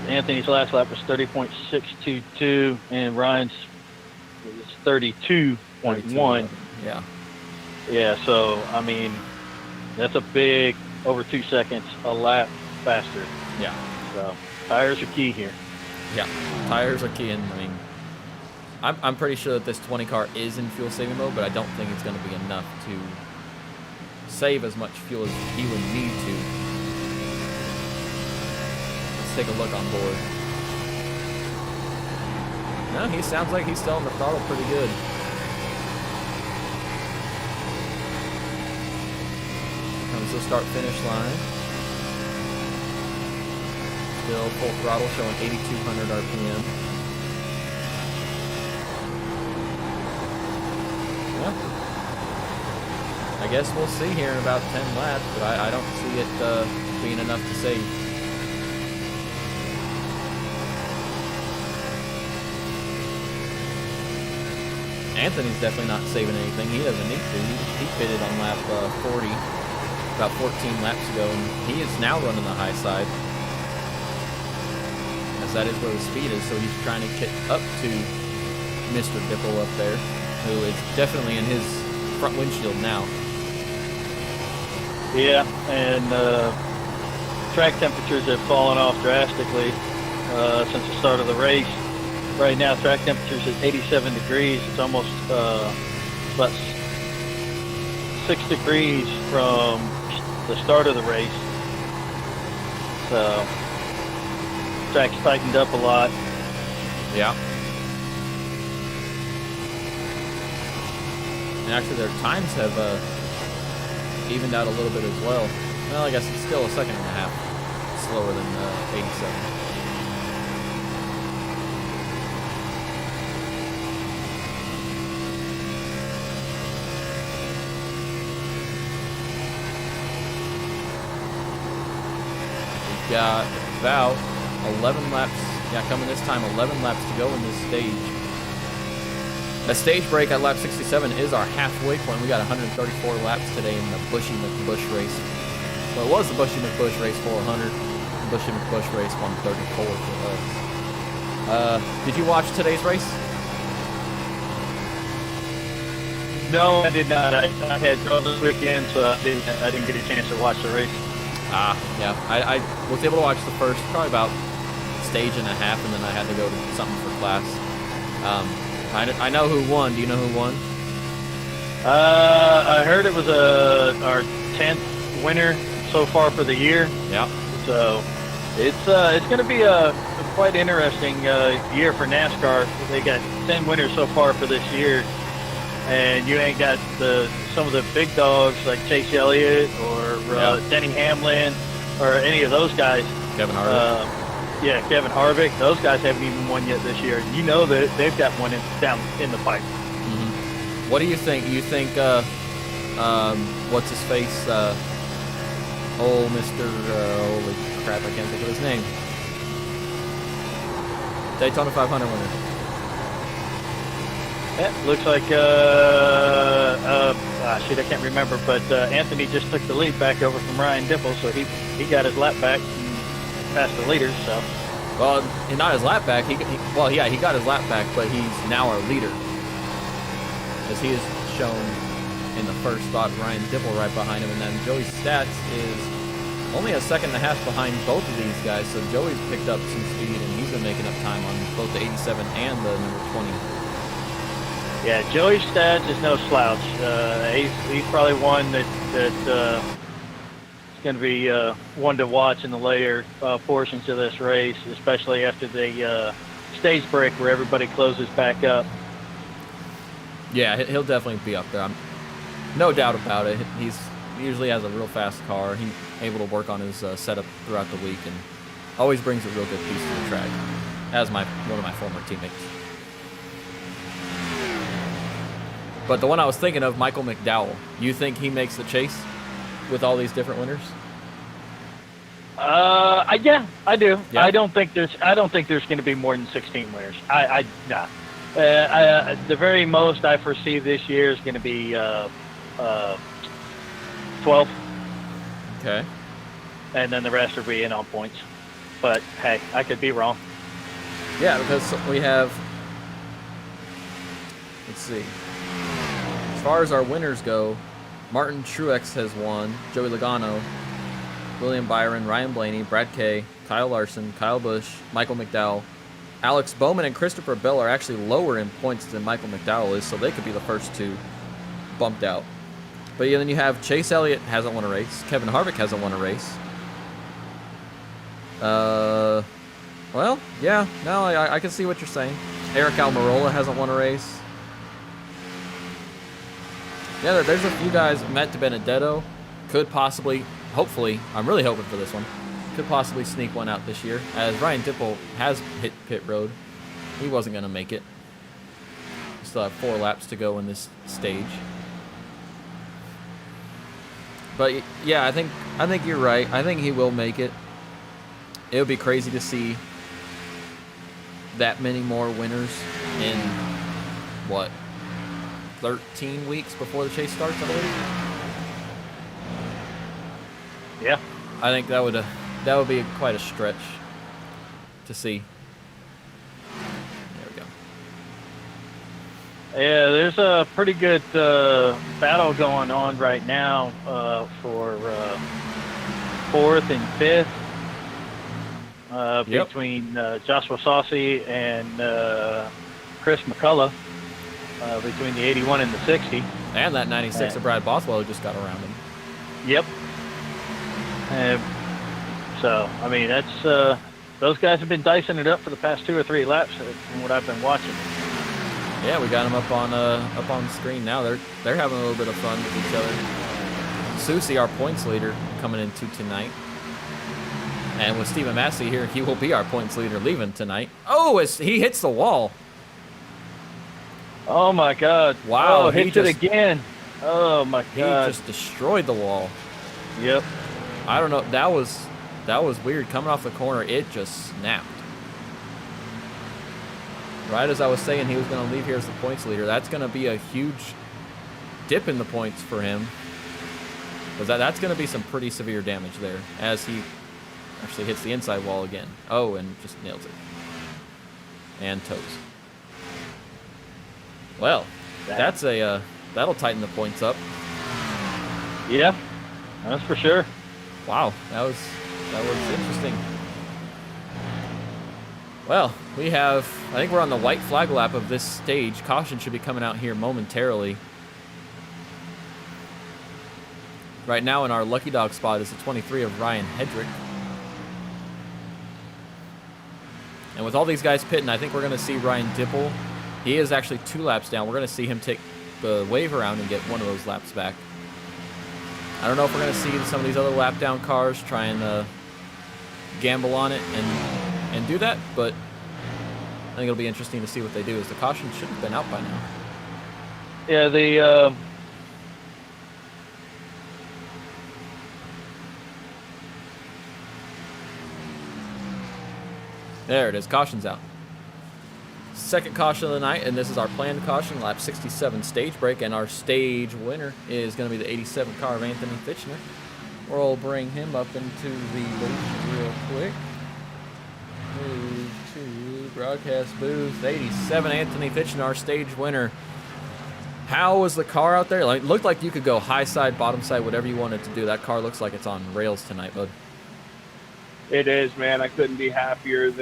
Anthony's last lap was 30.622, and Ryan's was 32.1. Yeah. Yeah, so, I mean, that's a big, over 2 seconds a lap faster. Yeah. So, tires are key here. Yeah, tires are key, and I mean, I'm pretty sure that this 20 car is in fuel saving mode, but I don't think it's going to be enough to save as much fuel as he would need to. Let's take a look on board. No, he sounds like he's still on the throttle pretty good. Comes the start-finish line. Still full throttle, showing 8,200 RPM. Yeah. I guess we'll see here in about 10 laps, but I don't see it being enough to save. Anthony's definitely not saving anything. He doesn't need to. He pitted on lap 40 about 14 laps ago, and he is now running the high side. As that is where the speed is, so he's trying to get up to Mr. Dipple up there, who is definitely in his front windshield now. Yeah, and track temperatures have fallen off drastically since the start of the race. Right now, track temperatures at 87 degrees. It's almost about 6 degrees from the start of the race. So, track's tightened up a lot. Yeah. And actually, their times have evened out a little bit as well. Well, I guess it's still a second and a half slower than 87. Got about 11 laps, coming this time, 11 laps to go in this stage. The stage break at lap 67 is our halfway point. We got 134 laps today in the Bushy McBush race. Well, it was the Bushy McBush race 400, Bushy McBush race 134 for us. Did you watch today's race? No, I did not. I had drawn this weekend, so I didn't get a chance to watch the race. Yeah. I was able to watch the first, probably about stage and a half, and then I had to go to something for class. I know who won. Do you know who won? I heard it was our 10th winner so far for the year. Yeah. So it's going to be a quite interesting year for NASCAR. They got 10 winners so far for this year, and you ain't got some of the big dogs like Chase Elliott or Denny Hamlin or any of those guys. Kevin Harvick. Kevin Harvick. Those guys haven't even won yet this year. You know that they've got one down in the pipe. Mm-hmm. What do you think? You think what's his face? Mr. Holy crap! I can't think of his name. Daytona 500 winner. Yeah, looks like, I can't remember, but Anthony just took the lead back over from Ryan Dipple, so he got his lap back and passed the leaders, so. Well, not his lap back, he got his lap back, but he's now our leader. As he is shown in the first spot, Ryan Dipple right behind him, and then Joey's stats is only a second and a half behind both of these guys, so Joey's picked up some speed, and he's been making up time on both the 87 and the number 20. Yeah, Joey's stats is no slouch. He's probably one that is going to be one to watch in the later portions of this race, especially after the stage break where everybody closes back up. Yeah, he'll definitely be up there. No doubt about it. He usually has a real fast car. He's able to work on his setup throughout the week and always brings a real good piece to the track, as one of my former teammates. But the one I was thinking of, Michael McDowell, you think he makes the chase with all these different winners? Yeah, I do. Yeah. I don't think there's going to be more than 16 winners. Nah. The very most I foresee this year is going to be 12, Okay. and then the rest will be in on points. But hey, I could be wrong. Yeah, because we have. Let's see. As far as our winners go, Martin Truex has won. Joey Logano, William Byron, Ryan Blaney, Brad Kay, Kyle Larson, Kyle Busch, Michael McDowell. Alex Bowman and Christopher Bell are actually lower in points than Michael McDowell is, so they could be the first two bumped out. But yeah, then you have Chase Elliott hasn't won a race. Kevin Harvick hasn't won a race. Well, yeah, no, I can see what you're saying. Eric Almirola hasn't won a race. Yeah, there's a few guys. Matt DiBenedetto could possibly, hopefully, I'm really hoping for this one, could possibly sneak one out this year, as Ryan Dipple has hit pit road. He wasn't going to make it. We still have 4 laps to go in this stage. But yeah, I think you're right. I think he will make it. It would be crazy to see that many more winners in what, 13 weeks before the chase starts, I believe. Yeah. I think that would be quite a stretch to see. There we go. Yeah, there's a pretty good battle going on right now for 4th and 5th between Joshua Saucy and Chris McCullough, between the 81 and the 60. And that 96 of Brad Bothwell just got around him. Yep. So, I mean, that's those guys have been dicing it up for the past 2 or 3 laps from what I've been watching. Yeah, we got them up on the screen now. They're having a little bit of fun with each other. Susie, our points leader, coming into tonight. And with Stephen Massey here, he will be our points leader leaving tonight. Oh, he hits the wall. Oh, my God. Wow. Oh, hits it again. Oh, my God. He just destroyed the wall. Yep. I don't know. That was weird. Coming off the corner, it just snapped. Right as I was saying he was going to leave here as the points leader, that's going to be a huge dip in the points for him. Because that's going to be some pretty severe damage there as he actually hits the inside wall again. Oh, and just nails it. And toes. Well, that'll tighten the points up. Yeah, that's for sure. Wow, that was interesting. Well, I think we're on the white flag lap of this stage. Caution should be coming out here momentarily. Right now in our lucky dog spot is the 23 of Ryan Hedrick. And with all these guys pitting, I think we're going to see Ryan Dipple. He is actually 2 laps down. We're going to see him take the wave around and get one of those laps back. I don't know if we're going to see some of these other lap down cars try and gamble on it and do that, but I think it'll be interesting to see what they do, as the caution should have been out by now. Yeah, There it is. Caution's out. Second caution of the night, and this is our planned caution, lap 67 stage break, and our stage winner is going to be the 87 car of Anthony Fitchner. We'll bring him up into the booth real quick. Move to the broadcast booth. 87 Anthony Fitchner, our stage winner. How was the car out there? It looked like you could go high side, bottom side, whatever you wanted to do. That car looks like it's on rails tonight, bud. It is, man. I couldn't be happier.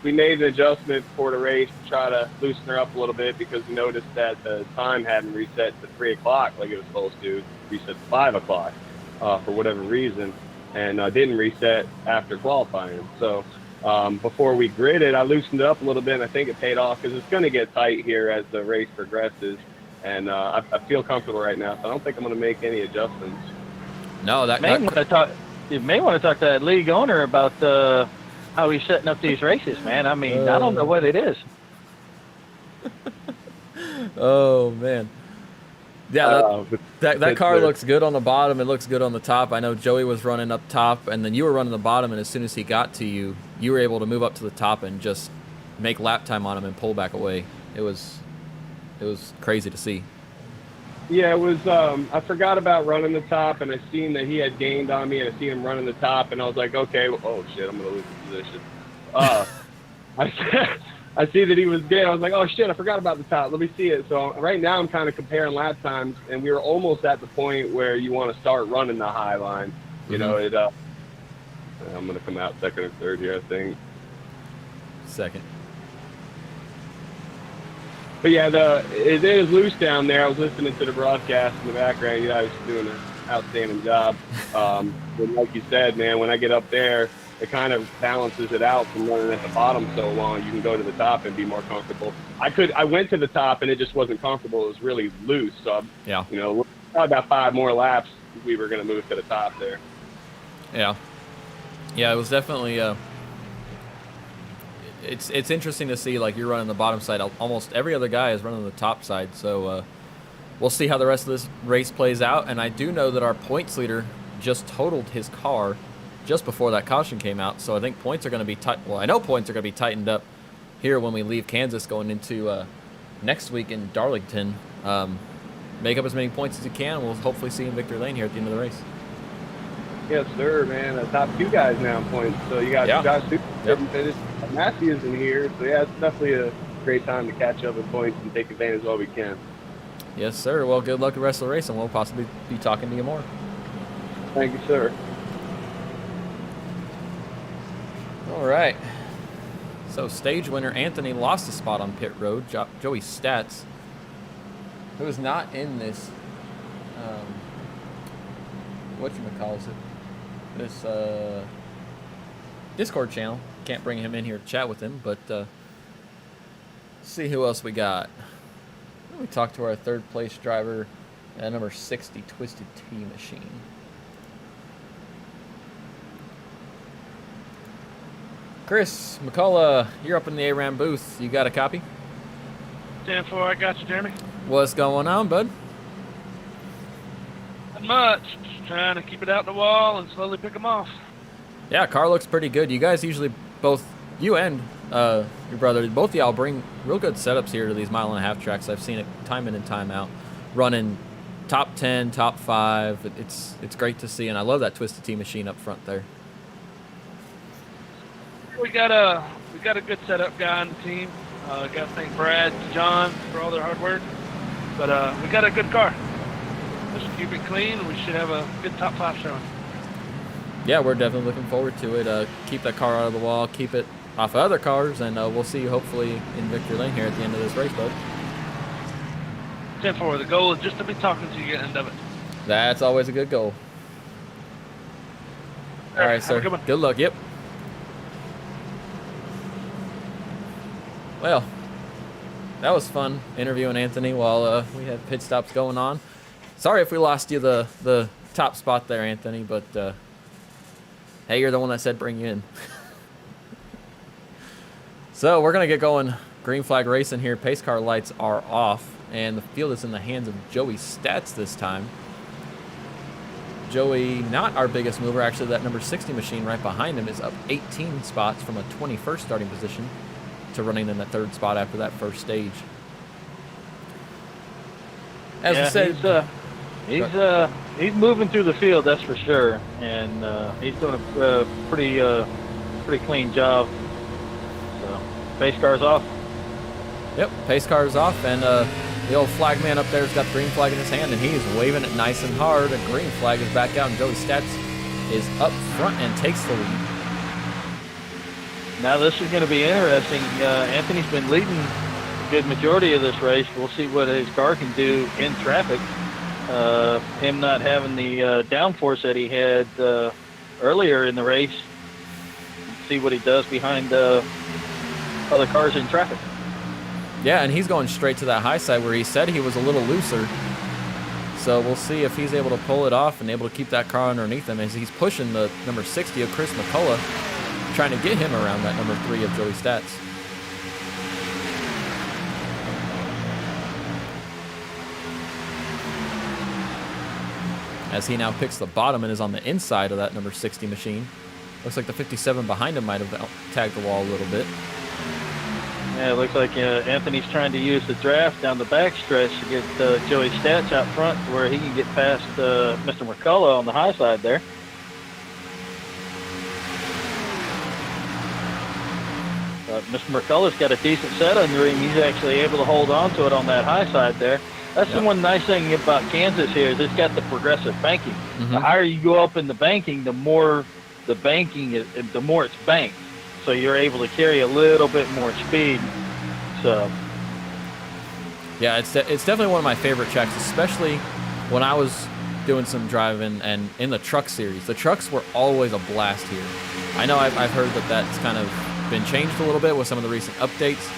We made an adjustment before the race to try to loosen her up a little bit, because we noticed that the time hadn't reset to 3 o'clock like it was supposed to. It reset to 5 o'clock for whatever reason, and didn't reset after qualifying. So before we gridded, I loosened it up a little bit, and I think it paid off, because it's going to get tight here as the race progresses. And I feel comfortable right now, so I don't think I'm going to make any adjustments. No, you may want to talk to that league owner about how he's setting up these races, man. I mean, I don't know what it is. Oh, man. Yeah, that car looks good on the bottom. It looks good on the top. I know Joey was running up top, and then you were running the bottom, and as soon as he got to you, you were able to move up to the top and just make lap time on him and pull back away. It was crazy to see. Yeah, it was. I forgot about running the top, and I seen that he had gained on me, and I seen him running the top, and I was like, okay, oh shit, I'm gonna lose the position. I see that he was good. I was like, oh shit, I forgot about the top. Let me see it. So right now I'm kind of comparing lap times, and we were almost at the point where you want to start running the high line. You know, it. I'm gonna come out second or third here, I think. Second. But yeah, it is loose down there. I was listening to the broadcast in the background. You guys are doing an outstanding job. But like you said, man, when I get up there, it kind of balances it out from running at the bottom so long. You can go to the top and be more comfortable. I went to the top and it just wasn't comfortable. It was really loose. So yeah, you know, probably about 5 more laps, we were going to move to the top there. Yeah, it was definitely. It's interesting to see, like, you're running the bottom side. Almost every other guy is running the top side. So we'll see how the rest of this race plays out. And I do know that our points leader just totaled his car just before that caution came out. So I think points are going to be tight. Well, I know points are going to be tightened up here when we leave Kansas going into next week in Darlington. Make up as many points as you can. We'll hopefully see you in victory lane here at the end of the race. Yes, sir, man. The top 2 guys now in points. So you got Josh Super. Matthew is in here. So yeah, it's definitely a great time to catch up in points and take advantage while we can. Yes, sir. Well, good luck the rest of the race, and we'll possibly be talking to you more. Thank you, sir. All right. So stage winner Anthony lost a spot on pit road. Joey Stats, who is not in this, this Discord channel. Can't bring him in here to chat with him, but see who else we got. We talked to our third place driver, number 60, Twisted T Machine. Chris McCullough, you're up in the ARAM booth. You got a copy? 10-4, I got you, Jeremy. What's going on, bud? Not much. Just trying to keep it out the wall and slowly pick them off. Yeah, car looks pretty good. You guys usually, both you and your brother, both of y'all bring real good setups here to these 1.5-mile tracks. I've seen it time in and time out. Running top 10, top 5. It's great to see, and I love that Twisted T Machine up front there. We got a good setup guy on the team. Got to thank Brad, John for all their hard work. But we got a good car. Just keep it clean, and we should have a good top 5 showing. Yeah, we're definitely looking forward to it. Keep that car out of the wall, keep it off of other cars, and we'll see you hopefully in victory lane here at the end of this race, bud. 10-4. The goal is just to be talking to you at the end of it. That's always a good goal. All right, sir. Good luck. Yep. Well, that was fun interviewing Anthony while we had pit stops going on. Sorry if we lost you the top spot there, Anthony, but hey, you're the one that said bring you in. So we're going to get going. Green flag racing here. Pace car lights are off, and the field is in the hands of Joey Stats this time. Joey, not our biggest mover. Actually, that number 60 machine right behind him is up 18 spots from a 21st starting position to running in the 3rd spot after that first stage. As I said, he's moving through the field, that's for sure, and he's doing a pretty clean job. So, pace car's off. Yep, pace car's off, and the old flag man up there's got the green flag in his hand, and he's waving it nice and hard. A green flag is back out, and Joey Stats is up front and takes the lead. Now this is going to be interesting. Anthony's been leading a good majority of this race. We'll see what his car can do in traffic. Him not having the downforce that he had earlier in the race. See what he does behind other cars in traffic. Yeah, and he's going straight to that high side where he said he was a little looser. So we'll see if he's able to pull it off and able to keep that car underneath him as he's pushing the number 60 of Chris McCullough, trying to get him around that number 3 of Joey Stats. As he now picks the bottom and is on the inside of that number 60 machine. Looks like the 57 behind him might have tagged the wall a little bit. Yeah, it looks like Anthony's trying to use the draft down the back stretch to get Joey Stats out front to where he can get past Mr. McCullough on the high side there. Mr. McCullough's got a decent set under him. He's actually able to hold on to it on that high side there. That's the one nice thing about Kansas here is it's got the progressive banking. The higher you go up in the banking, the more the banking is, the more it's banked. So you're able to carry a little bit more speed. So yeah, it's definitely one of my favorite checks, especially when I was doing some driving and in the truck series. The trucks were always a blast here. I know I've heard that that's kind of been changed a little bit with some of the recent updates,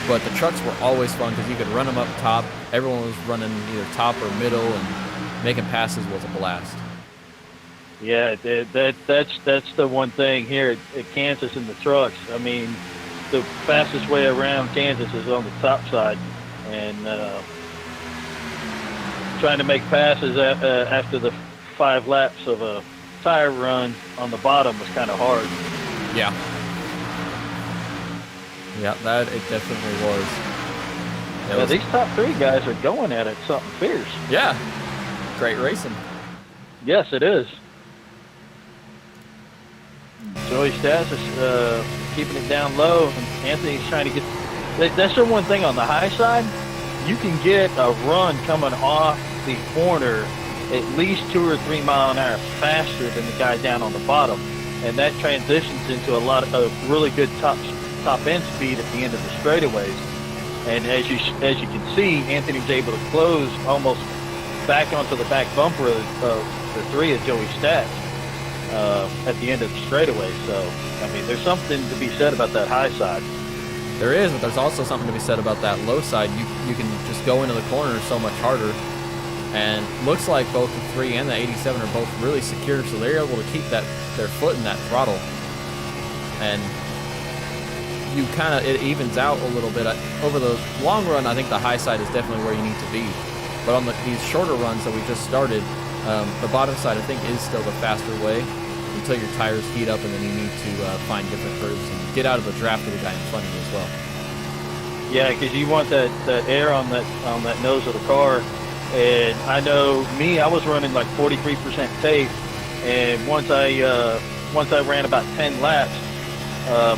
but the trucks were always fun because you could run them up top. Everyone was running either top or middle, and making passes was a blast. Yeah, that's the one thing here at Kansas in the trucks. I mean, the fastest way around Kansas is on the top side, and trying to make passes after the 5 laps of a tire run on the bottom was kind of hard. Yeah. Yeah, that it definitely was. Yeah, these top 3 guys are going at it something fierce. Yeah, great racing. Yes, it is. Joey Stats is keeping it down low, and Anthony's trying to get. That's the one thing on the high side. You can get a run coming off the corner at least 2 or 3 mile an hour faster than the guy down on the bottom, and that transitions into a lot of really good top end speed at the end of the straightaways. And as you can see, Anthony's able to close almost back onto the back bumper of the 3 of Joey Stats at the end of the straightaway. So, I mean, there's something to be said about that high side. There is, but there's also something to be said about that low side. You can just go into the corner so much harder. And looks like both the 3 and the 87 are both really secure, so they're able to keep their foot in that throttle. And it evens out a little bit. Over the long run, I think the high side is definitely where you need to be. But on these shorter runs that we just started, the bottom side, I think, is still the faster way until your tires heat up, and then you need to find different curves and get out of the draft of the guy in front of you as well. Yeah, because you want that air on that nose of the car. And I know I was running like 43% tape, and once I ran about 10 laps,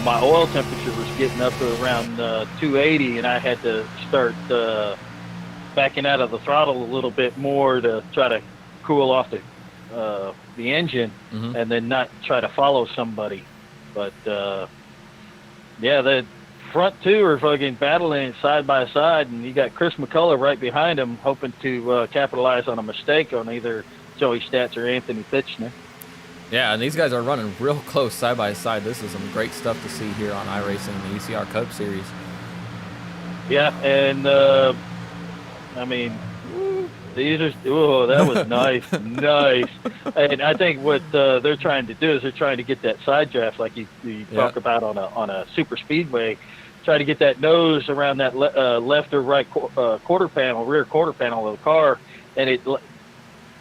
my oil temperature was getting up to around 280, and I had to start backing out of the throttle a little bit more to try to cool off the engine, and then not try to follow somebody. But yeah, the front 2 are fucking battling side by side, and you got Chris McCullough right behind him, hoping to capitalize on a mistake on either Joey Stats or Anthony Pitchner. Yeah, and these guys are running real close side by side. This is some great stuff to see here on iRacing in the ECR Cup Series. Yeah, and I mean, these are that was nice, nice. And I think what they're trying to do is they're trying to get that side draft, like you talk about on a super speedway. Try to get that nose around that left or right rear quarter panel of the car, and it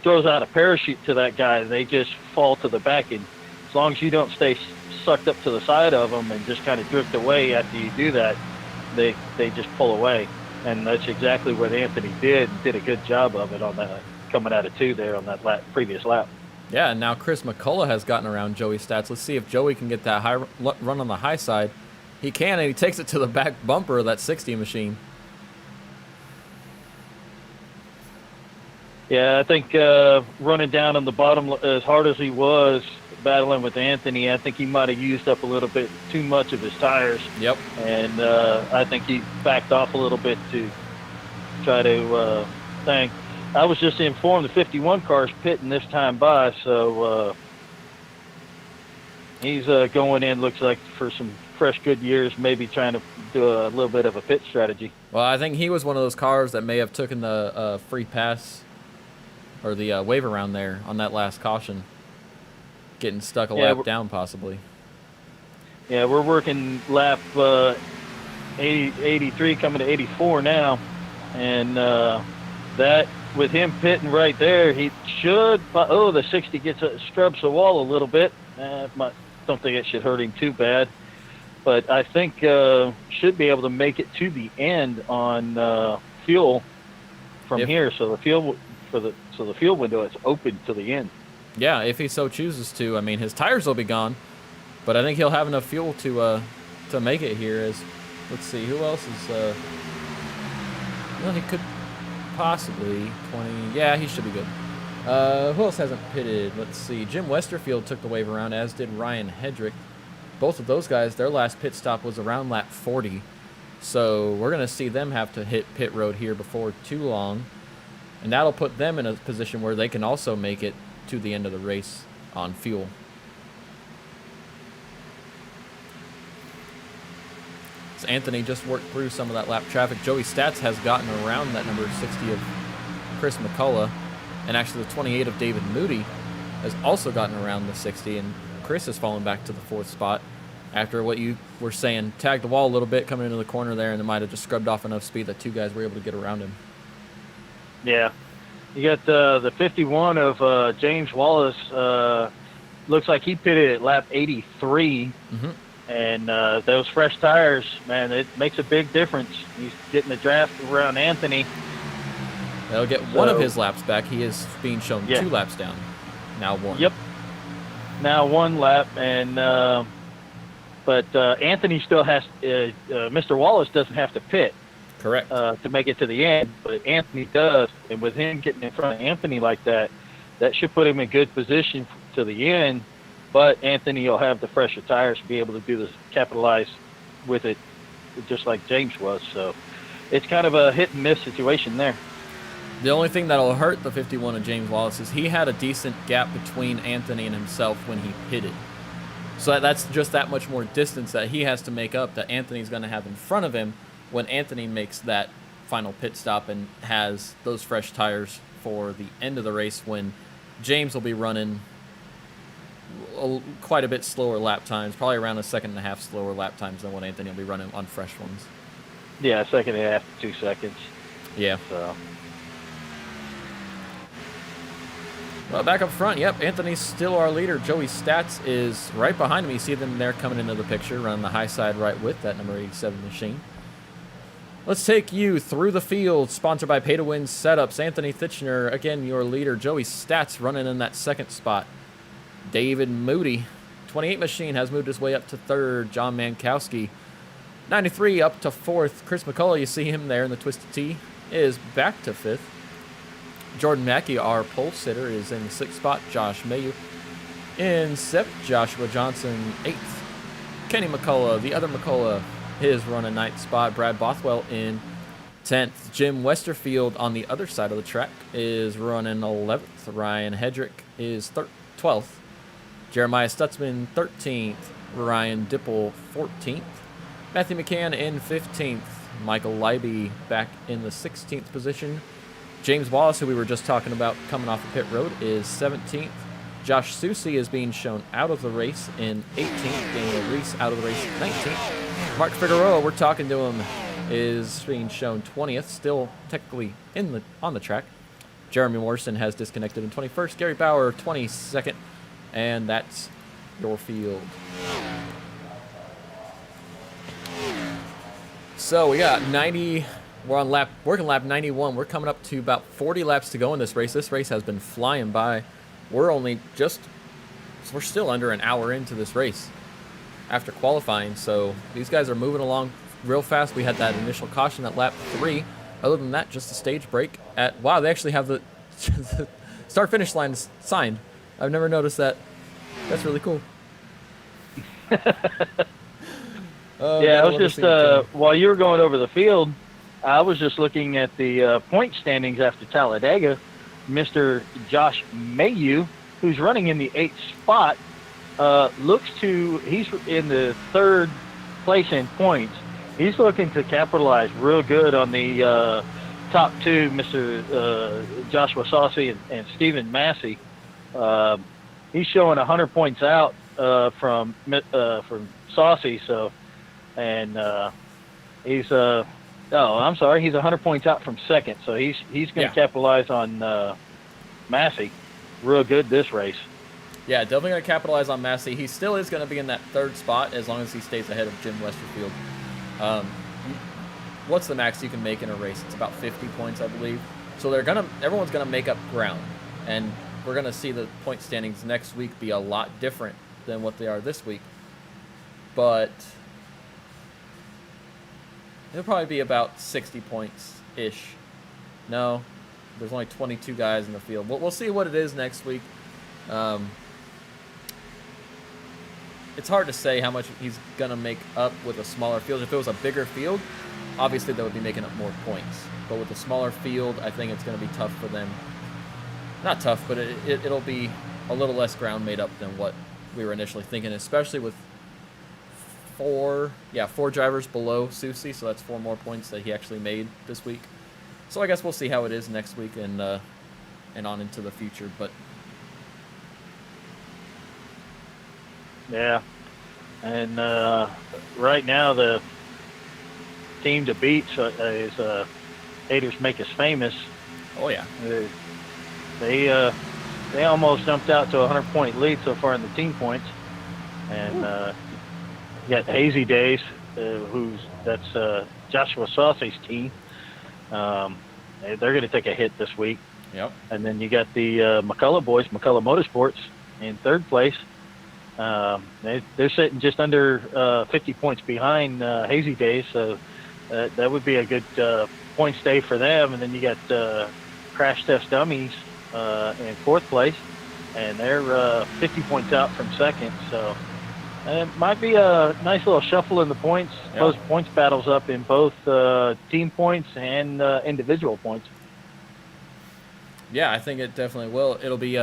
throws out a parachute to that guy, and they just fall to the back. And as long as you don't stay sucked up to the side of them and just kind of drift away after you do that, they just pull away. And that's exactly what Anthony did a good job of it on that, coming out of 2 there on that previous lap. Yeah, and now Chris McCullough has gotten around Joey Stats. Let's see if Joey can get that high run on the high side. He can, and he takes it to the back bumper of that 60 machine. Yeah, I think running down on the bottom as hard as he was, battling with Anthony, I think he might have used up a little bit too much of his tires. Yep. And I think he backed off a little bit to try to thank. I was just informed the 51 car's pitting this time by, so he's going in, looks like, for some fresh good years, maybe trying to do a little bit of a pit strategy. Well, I think he was one of those cars that may have taken the free pass or the wave around there on that last caution, getting stuck a lap down possibly. Yeah, we're working lap 83 coming to 84 now, and that with him pitting right there, he should. The 60 scrubs the wall a little bit. Don't think it should hurt him too bad. but I think should be able to make it to the end on fuel from here. So the fuel window is open to the end. Yeah, if he so chooses to. I mean, his tires will be gone, but I think he'll have enough fuel to make it here. As let's see, who else is? Well, he could possibly 20. Yeah, he should be good. Who else hasn't pitted? Let's see. Jim Westerfield took the wave around, as did Ryan Hedrick. Both of those guys, their last pit stop was around lap 40. So we're going to see them have to hit pit road here before too long. And that'll put them in a position where they can also make it to the end of the race on fuel. So Anthony just worked through some of that lap traffic. Joey Stats has gotten around that number 60 of Chris McCullough. And actually the 28 of David Moody has also gotten around the 60. And Chris has fallen back to the 4th spot after what you were saying. Tagged the wall a little bit coming into the corner there, and it might have just scrubbed off enough speed that 2 guys were able to get around him. Yeah. You got the 51 of James Wallace. Looks like he pitted at lap 83. Mm-hmm. And those fresh tires, man, it makes a big difference. He's getting the draft around Anthony. They'll get one of his laps back. He is being shown 2 laps down. Now 1. Yep. Now 1 lap, and but Anthony still has. Mr. Wallace doesn't have to pit. Correct. To make it to the end, but Anthony does, and with him getting in front of Anthony like that, that should put him in good position to the end. But Anthony will have the fresher tires to be able to do this, capitalize with it, just like James was. So it's kind of a hit and miss situation there. The only thing that'll hurt the 51 of James Wallace is he had a decent gap between Anthony and himself when he pitted. So that's just that much more distance that he has to make up that Anthony's going to have in front of him when Anthony makes that final pit stop and has those fresh tires for the end of the race, when James will be running quite a bit slower lap times, probably around 1.5 seconds slower lap times than what Anthony will be running on fresh ones. Yeah, 1.5 to 2 seconds. Yeah. So. Well, back up front, yep, Anthony's still our leader. Joey Stats is right behind him. You see them there coming into the picture, running the high side right with that number 87 machine. Let's take you through the field, sponsored by Pay to Win Setups. Anthony Thitchner, again, your leader. Joey Stats running in that 2nd spot. David Moody, 28 machine, has moved his way up to 3rd. John Mankowski, 93 up to 4th. Chris McCullough, you see him there in the Twisted T, is back to 5th. Jordan Mackey, our pole sitter, is in the 6th spot. Josh Mayu in 7th. Joshua Johnson, 8th. Kenny McCullough, the other McCullough, his running 9th spot. Brad Bothwell in 10th. Jim Westerfield on the other side of the track is running 11th. Ryan Hedrick is 12th. Jeremiah Stutzman, 13th. Ryan Dipple, 14th. Matthew McCann in 15th. Michael Leiby back in the 16th position. James Wallace, who we were just talking about coming off the pit road, is 17th. Josh Susi is being shown out of the race in 18th. Daniel Reese out of the race 19th. Mark Figueroa, we're talking to him, is being shown 20th, still technically on the track. Jeremy Morrison has disconnected in 21st. Gary Bauer, 22nd. And that's your field. So we got 90... We're on working lap 91. We're coming up to about 40 laps to go in this race. This race has been flying by. We're still under an hour into this race after qualifying. So these guys are moving along real fast. We had that initial caution at lap 3. Other than that, just a stage break at, wow, they actually have the start-finish line signed. I've never noticed that. That's really cool. Yeah, I was just, while you were going over the field, I was just looking at the point standings after Talladega. Mr. Josh Mayu, who's running in the 8th spot, he's in the 3rd place in points. He's looking to capitalize real good on the top 2, Mr. Joshua Saucy and Stephen Massey. He's showing 100 points out from Saucy, so, and he's he's 100 points out from 2nd, so he's going to capitalize on Massey real good this race. Yeah, definitely going to capitalize on Massey. He still is going to be in that 3rd spot as long as he stays ahead of Jim Westerfield. What's the max you can make in a race? It's about 50 points, I believe. So everyone's going to make up ground. And we're going to see the point standings next week be a lot different than what they are this week. But it'll probably be about 60 points-ish. No, there's only 22 guys in the field. We'll see what it is next week. It's hard to say how much he's going to make up with a smaller field. If it was a bigger field, obviously they would be making up more points. But with a smaller field, I think it's going to be tough for them. Not tough, but it'll be a little less ground made up than what we were initially thinking, especially with 4 drivers below Susie, so that's 4 more points that he actually made this week. So I guess we'll see how it is next week and on into the future. But yeah, and right now the team to beat is Haters Make Us Famous. Oh yeah, they almost jumped out to a 100-point lead so far in the team points, and you got Hazy Days, that's Joshua Saucy's team. They're going to take a hit this week. Yep. And then you got the McCullough boys, McCullough Motorsports, in 3rd place. They're sitting just under 50 points behind Hazy Days, so that would be a good points day for them. And then you got Crash Test Dummies in 4th place, and they're 50 points out from 2nd. So it might be a nice little shuffle in the points. Yep. Those points battles up in both team points and individual points. Yeah, I think it definitely will. It'll be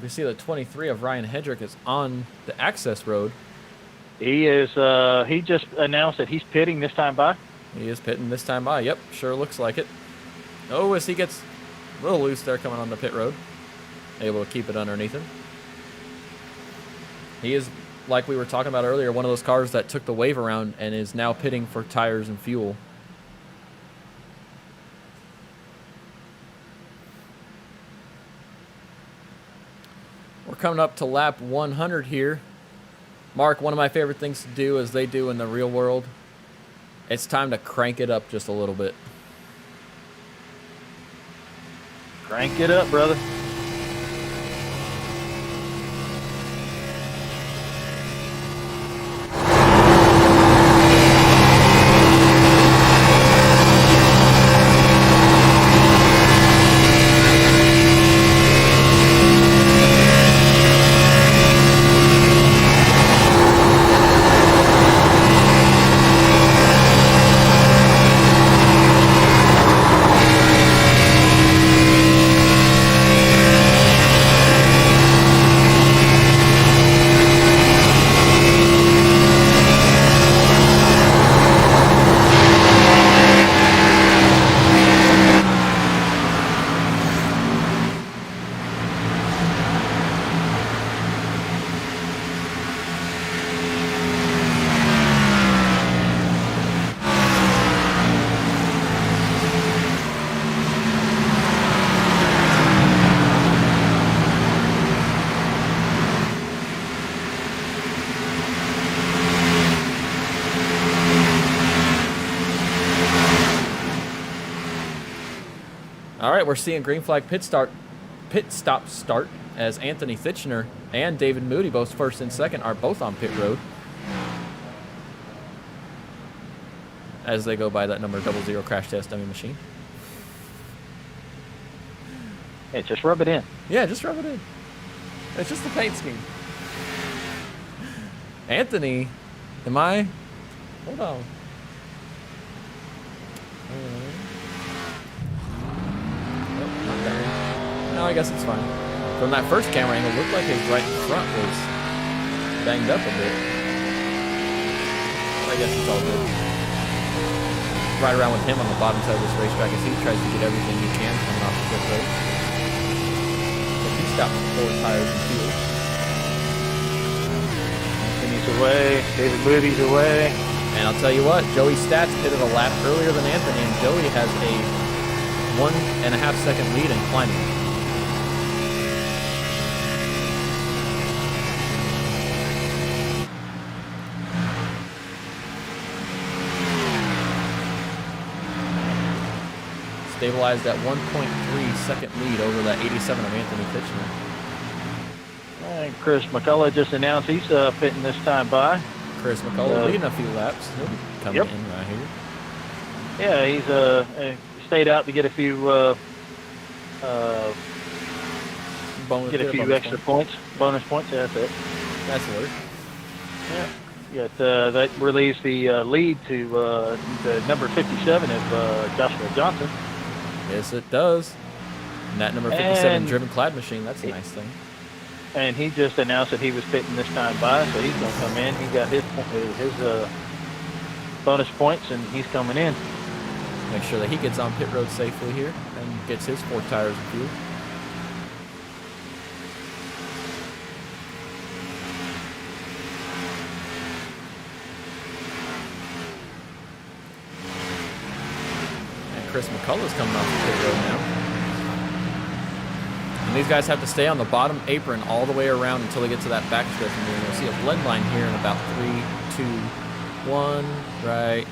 we see the 23 of Ryan Hedrick is on the access road. He is. He just announced that he's pitting this time by. He is pitting this time by. Yep, sure looks like it. Oh, as he gets a little loose there coming on the pit road. Able to keep it underneath him. He is, like we were talking about earlier, one of those cars that took the wave around and is now pitting for tires and fuel. We're coming up to lap 100 here. Mark, one of my favorite things to do, as they do in the real world, it's time to crank it up just a little bit. Crank it up, brother. All right, we're seeing green flag pit stop start as Anthony Thitchner and David Moody, both 1st and 2nd, are both on pit road as they go by that number 00 crash test dummy machine. Hey, just rub it in. Yeah, just rub it in. It's just the paint scheme. Anthony, hold on. No, I guess it's fine. From that first camera angle, it looked like his right front was banged up a bit. But I guess it's all good. Ride around with him on the bottom side of this racetrack as he tries to get everything he can coming off the pit road. But he's got 4 tires and fuel. Anthony's away. David Moody's away. And I'll tell you what, Joey Stats pitted a lap earlier than Anthony, and Joey has a 1.5 second lead in climbing. stabilized at 1.3 second lead over that 87 of Anthony Kitchener. And Chris McCullough just announced he's pitting this time by. Chris McCullough leading a few laps. He'll be coming Yep. in right here. Yeah, he's stayed out to get a few extra points, bonus points. Yeah, that's it. That's the word. Yeah. That relieves the lead to the number 57 of Joshua Johnson. Yes, it does. And that number 57 And driven clad machine, that's a nice thing. And he just announced that he was pitting this time by, so he's going to come in. He got his bonus points, and he's coming in. Make sure that he gets on pit road safely here and gets his 4 tires of fuel. And Chris McCullough's coming off the pit road now. And these guys have to stay on the bottom apron all the way around until they get to that backstretch. And you'll see a blend line here in about 3, 2, 1, right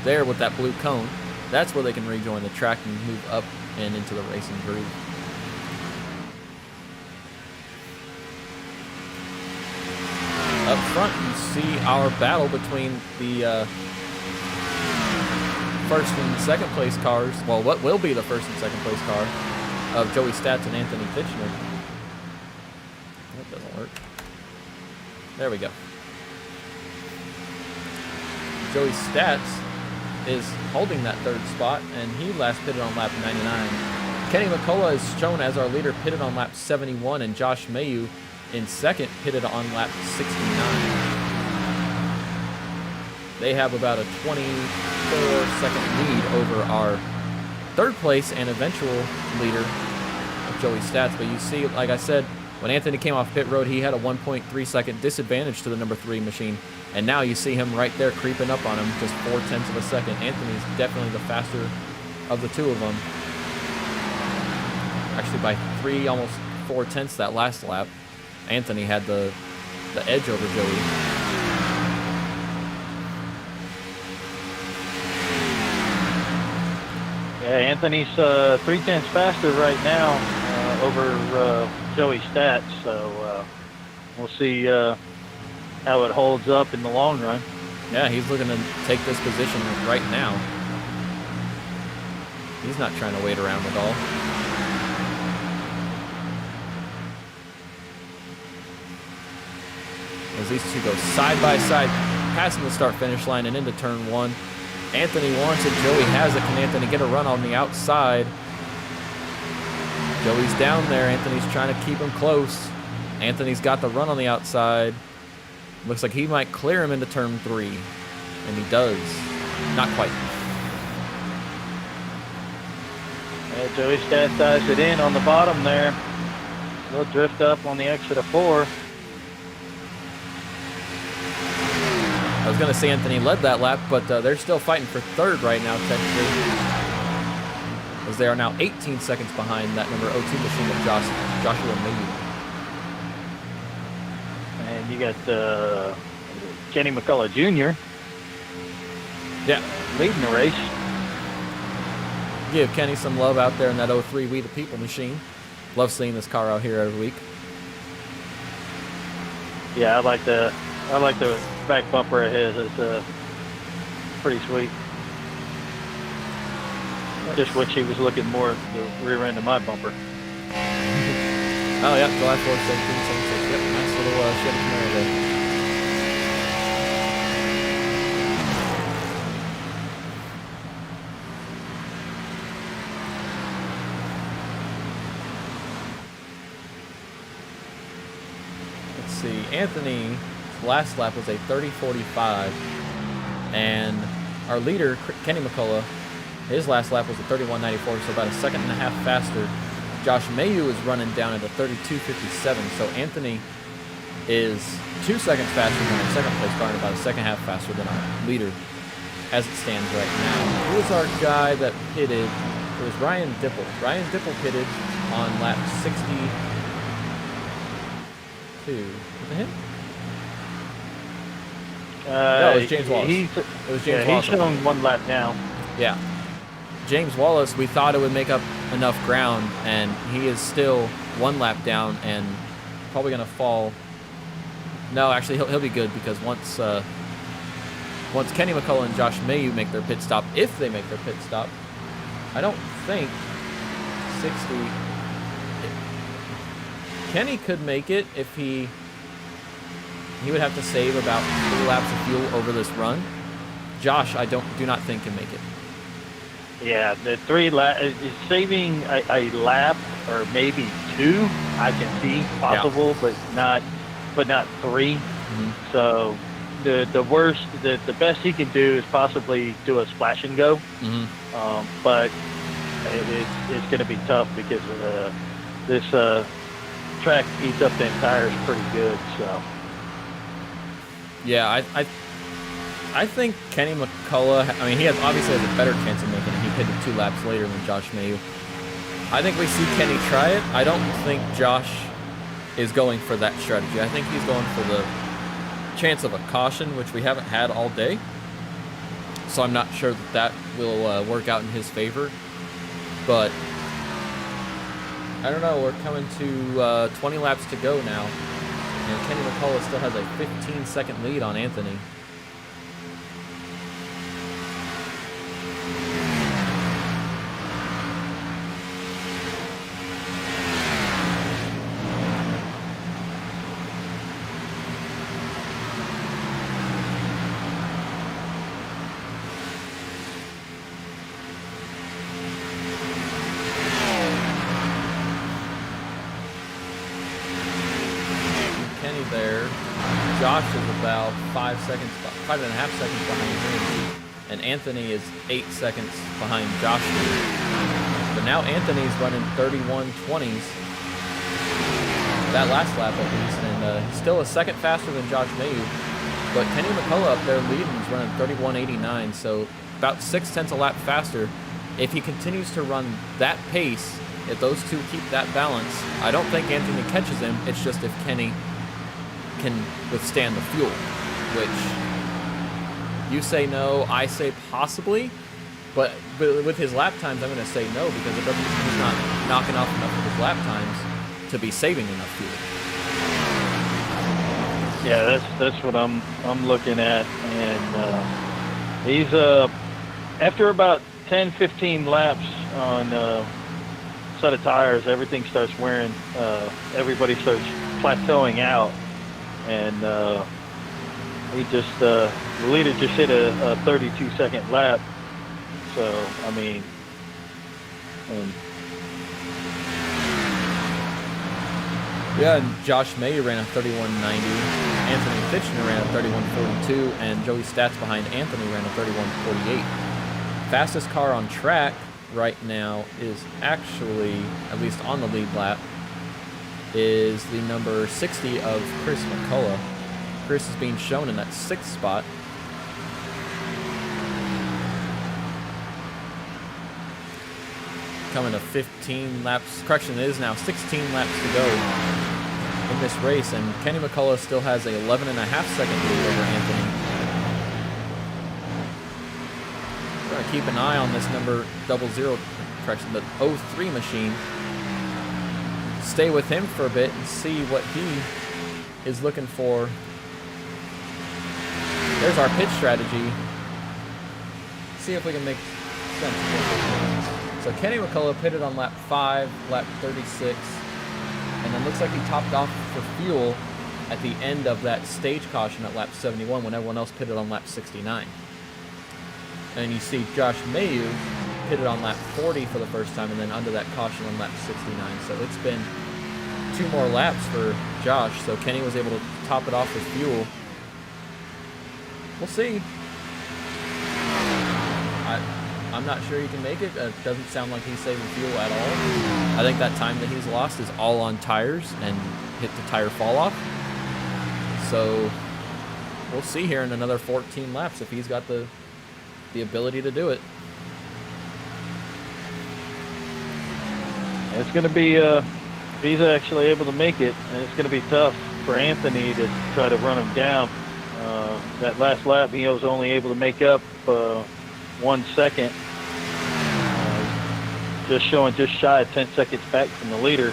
there with that blue cone. That's where they can rejoin the track and move up and into the racing groove. Up front, you see our battle between the first and second place cars. Well, what will be the first and second place car of Joey Stats and Anthony Kitchener. That doesn't work. There we go. Joey Stats is holding that 3rd spot, and he last pitted on lap 99. Kenny McCullough is shown as our leader, pitted on lap 71, and Josh Mayu in 2nd, pitted on lap 69. They have about a 24-second lead over our 3rd place and eventual leader of Joey Stats. But you see, like I said, when Anthony came off pit road, he had a 1.3 second disadvantage to the number 3 machine. And now you see him right there creeping up on him, just 0.4 of a second. Anthony's definitely the faster of the 2 of them. Actually, by 3, almost 0.4 that last lap, Anthony had the edge over Joey. Yeah, Anthony's 0.3 faster right now over Joey Stats, so we'll see how it holds up in the long run. Yeah, he's looking to take this position right now. He's not trying to wait around at all. As these two go side by side, passing the start-finish line and into turn 1. Anthony wants it. Joey has it. Can Anthony get a run on the outside? Joey's down there. Anthony's trying to keep him close. Anthony's got the run on the outside. Looks like he might clear him into turn 3. And he does. Not quite. Yeah, Joey Stats dives it in on the bottom there. He'll drift up on the exit of 4. I was going to say Anthony led that lap, but they're still fighting for 3rd right now, technically. As they are now 18 seconds behind that number 02 machine of Joshua Mayu. And you got Kenny McCullough Jr. Yeah. Leading the race. Give Kenny some love out there in that 03 We the People machine. Love seeing this car out here every week. Yeah, I like the back bumper of his. It's pretty sweet. Just wish he was looking more at the rear end of my bumper. Oh, yeah, July 4th, 1776. Yep, nice little Chevy Camaro there. Let's see, Anthony's last lap was a 30:45, and our leader, Kenny McCullough, his last lap was a 31:94, so about a second and a half faster. Josh Mayu is running down at a 32:57, so Anthony is 2 seconds faster than our second place car and about a second half faster than our leader as it stands right now. Who was our guy that pitted? It was Ryan Dipple. Ryan Dipple pitted on lap 62. Was it him? No, it was James Wallace. It was James Wallace. He's showing 1 lap now. Yeah. James Wallace, we thought it would make up enough ground, and he is still 1 lap down and probably going to fall. No, actually, he'll be good because once Kenny McCullough and Josh Mayu make their pit stop, if they make their pit stop, I don't think 60. Kenny could make it if he would have to save about 3 laps of fuel over this run. Josh, I do not think can make it. Yeah, the 3 lap, saving a lap or maybe 2, I can see possible, yeah. but not 3. Mm-hmm. So the worst, the best he can do is possibly do a splash and go. Mm-hmm. But it's going to be tough because this track eats up the tires pretty good. So yeah, I think Kenny McCullough, I mean, he obviously has a better chance of making it. He pitted 2 laps later than Josh Mayu. I think we see Kenny try it. I don't think Josh is going for that strategy. I think he's going for the chance of a caution, which we haven't had all day. So I'm not sure that will work out in his favor. But I don't know. We're coming to 20 laps to go now. And Kenny McCullough still has a 15-second lead on Anthony. There, Josh is about 5.5 seconds behind him, and Anthony is 8 seconds behind Josh. But now Anthony's running 31.20s that last lap at least, and he's still a second faster than Josh Mayu. But Kenny McCullough up there leading is running 31.89, so about 0.6 a lap faster. If he continues to run that pace, if those two keep that balance, I don't think Anthony catches him. It's just if Kenny can withstand the fuel, which you say no, I say possibly, but with his lap times, I'm going to say no because he's not knocking off enough of his lap times to be saving enough fuel. Yeah, that's what I'm looking at, and he's after about 10-15 laps on set of tires, everything starts wearing. Everybody starts plateauing out. And he just the leader just hit a 32-second lap. So I mean, yeah, and Josh Mayu ran a 31.90, Anthony Fitchner ran a 31.42, and Joey Stats behind Anthony ran a 31.48. Fastest car on track right now is actually, at least on the lead lap, is the number 60 of Chris McCullough. Chris is being shown in that 6th spot. Coming to 15 laps, correction, it is now 16 laps to go in this race, and Kenny McCullough still has a 11.5-second lead over Anthony. We're going to keep an eye on this number 00, correction, the 03 machine. Stay with him for a bit and see what he is looking for. There's our pit strategy. See if we can make sense. So Kenny McCullough pitted on lap 5, lap 36, and then looks like he topped off for fuel at the end of that stage caution at lap 71 when everyone else pitted on lap 69. And you see Josh Mayu pitted on lap 40 for the first time and then under that caution on lap 69. So it's been 2 more laps for Josh. So Kenny was able to top it off with fuel. We'll see. I'm not sure he can make it. It doesn't sound like he's saving fuel at all. I think that time that he's lost is all on tires and hit the tire fall off. So we'll see here in another 14 laps if he's got the ability to do it. It's going to be, if he's actually able to make it, and it's going to be tough for Anthony to try to run him down. That last lap, he was only able to make up 1 second. just showing just shy of 10 seconds back from the leader.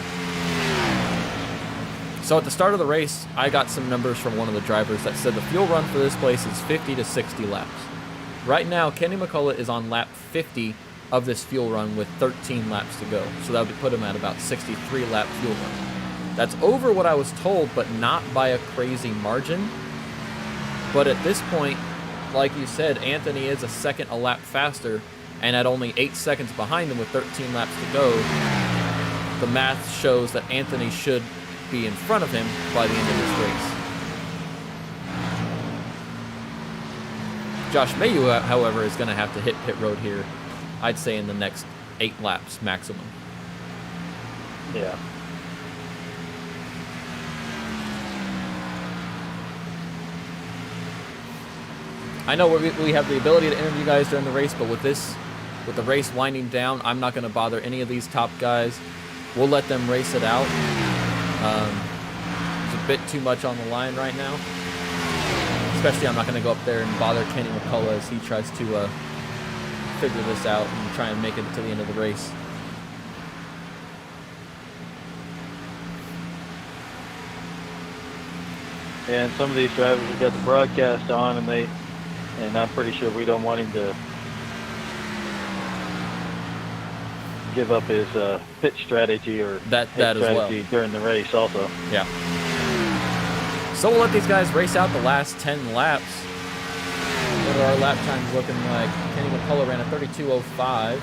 So at the start of the race, I got some numbers from one of the drivers that said the fuel run for this place is 50 to 60 laps. Right now, Kenny McCullough is on lap 50 of this fuel run with 13 laps to go. So that would put him at about 63 lap fuel run. That's over what I was told, but not by a crazy margin. But at this point, like you said, Anthony is a second a lap faster, and at only 8 seconds behind him with 13 laps to go, the math shows that Anthony should be in front of him by the end of this race. Josh Mayu, however, is going to have to hit pit road here, I'd say in the next 8 laps maximum. Yeah. I know we have the ability to interview guys during the race, but with the race winding down, I'm not going to bother any of these top guys. We'll let them race it out. There's a bit too much on the line right now. Especially, I'm not going to go up there and bother Kenny McCullough as he tries to figure this out and try and make it to the end of the race. And some of these drivers have got the broadcast on, and I'm pretty sure we don't want him to give up his pit strategy or that strategy as well during the race also. Yeah. So we'll let these guys race out the last 10 laps. What are our lap times looking like? Kenny McCullough ran a 32:05.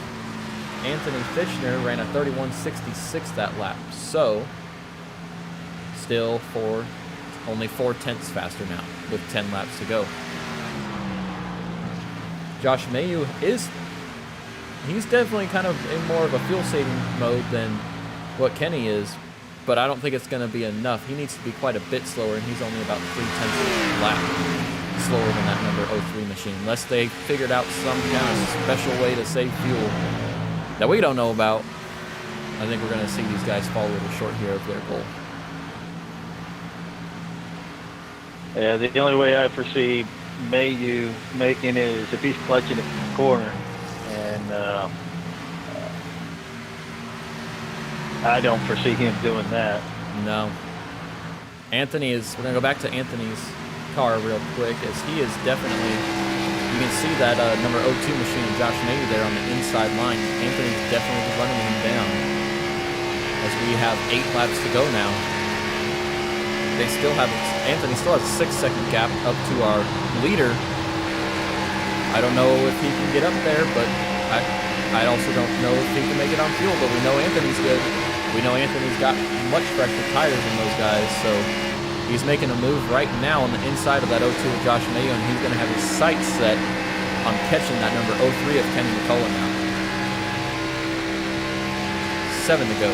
Anthony Fishner ran a 31:66 that lap. So still only 4/10 faster now with 10 laps to go. Josh Mayu he's definitely kind of in more of a fuel saving mode than what Kenny is, but I don't think it's going to be enough. He needs to be quite a bit slower, and he's only about 3/10 of a lap slower than that number 03 machine, unless they figured out some kind of special way to save fuel that we don't know about. I think we're going to see these guys fall a little short here of their goal. Yeah, the only way I foresee Mayu making it is if he's clutching it from the corner, and I don't foresee him doing that. No. We're going to go back to Anthony's car real quick, as he is definitely, you can see that number 02 machine and Josh Mayu there on the inside line. Anthony's definitely running him down, as we have 8 laps to go now. Anthony still has a 6-second gap up to our leader. I don't know if he can get up there, but I also don't know if he can make it on fuel, but we know Anthony's good. We know Anthony's got much fresher tires than those guys, so he's making a move right now on the inside of that 02 of Josh Mayu, and he's going to have his sights set on catching that number 03 of Kenny McCullough now. 7 to go.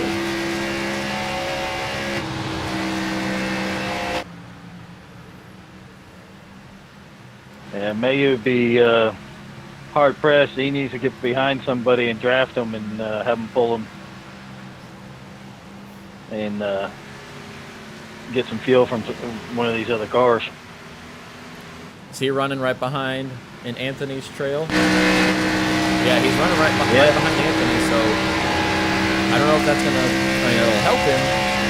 And Mayu would be hard pressed. He needs to get behind somebody and draft them and have them pull them and get some fuel from one of these other cars. Is he running right behind in Anthony's trail? Yeah, he's running right behind Anthony, so I don't know if that's going to, it'll help him,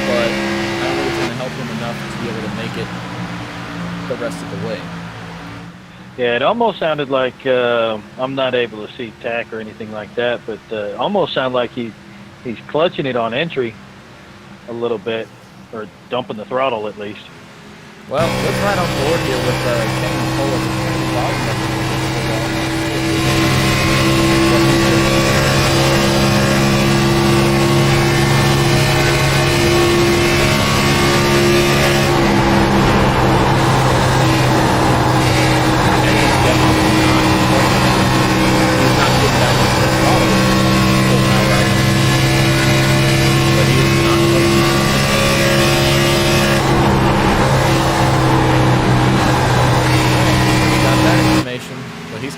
but I don't know if it's going to help him enough to be able to make it the rest of the way. Yeah, it almost sounded like, I'm not able to see tack or anything like that, but almost sounded like he's clutching it on entry a little bit, or dumping the throttle at least. Well, let's ride on board here with Kenny McCullough.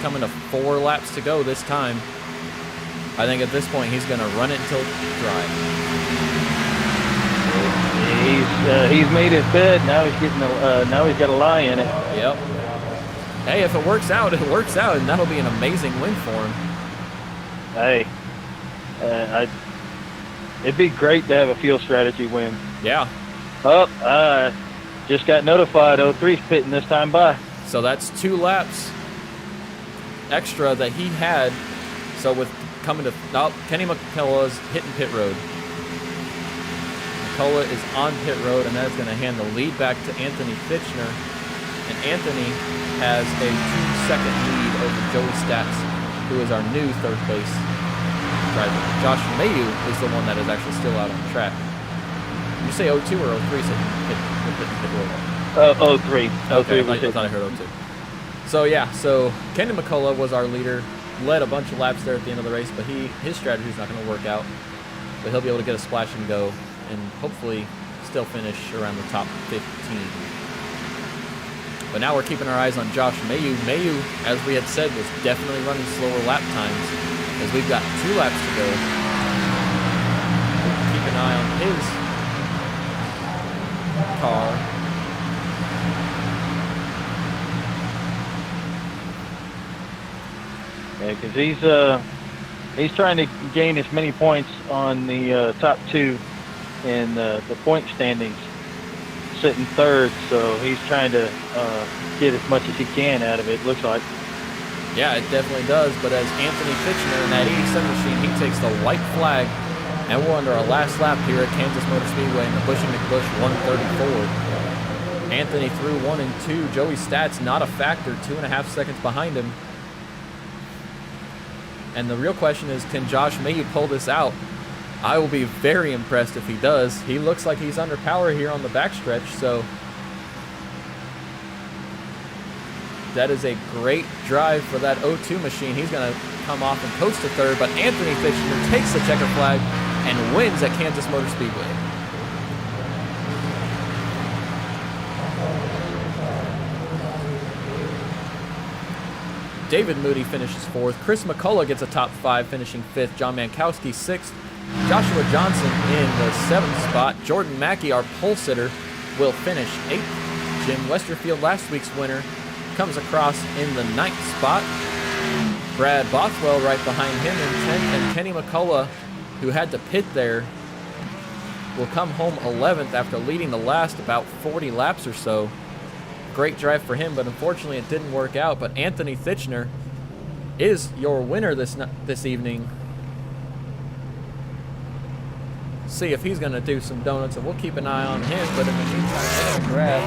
Coming to 4 laps to go this time. I think at this point he's going to run it until dry. He's made his bed. Now he's getting now he's got a lie in it. Yep. Hey, if it works out, it works out, and that'll be an amazing win for him. Hey, It'd be great to have a field strategy win. Yeah. Just got notified 03's pitting this time by. So that's 2 laps extra that he had. So with coming to Kenny McCullough's hitting pit road. McCullough is on pit road, and that is going to hand the lead back to Anthony Fitchner. And Anthony has a 2-second lead over Joey Stats, who is our new 3rd place driver. Josh Mayu is the one that is actually still out on the track. You say 02 or 03? So pit road. 03. Okay, 03 I thought I heard 02. So yeah, so Kenny McCullough was our leader, led a bunch of laps there at the end of the race, but his strategy is not going to work out. But he'll be able to get a splash and go, and hopefully still finish around the top 15. But now we're keeping our eyes on Josh Mayu. Mayu, as we had said, was definitely running slower lap times, as we've got 2 laps to go. Keep an eye on his car. Yeah, because he's trying to gain as many points on the top 2 in the point standings, sitting 3rd. So he's trying to get as much as he can out of it. Looks like. Yeah, it definitely does. But as Anthony Fitchner in that 87 machine, he takes the white flag, and we're under our last lap here at Kansas Motor Speedway in the Bush and McBush 134. Anthony through 1 and 2. Joey Stats not a factor, 2.5 seconds behind him. And the real question is, can Josh Mayu pull this out? I will be very impressed if he does. He looks like he's under power here on the backstretch, so that is a great drive for that 02 machine. He's going to come off and coast to 3rd, but Anthony Fitchner takes the checker flag and wins at Kansas Motor Speedway. David Moody finishes 4th. Chris McCullough gets a top 5, finishing 5th. John Mankowski 6th. Joshua Johnson in the 7th spot. Jordan Mackey, our pole sitter, will finish 8th. Jim Westerfield, last week's winner, comes across in the 9th spot. Brad Bothwell right behind him in 10th. And Kenny McCullough, who had to pit there, will come home 11th after leading the last about 40 laps or so. Great drive for him, but unfortunately it didn't work out. But Anthony Fitchner is your winner this evening. See if he's going to do some donuts, and we'll keep an eye on him. But in the meantime, we're going to grab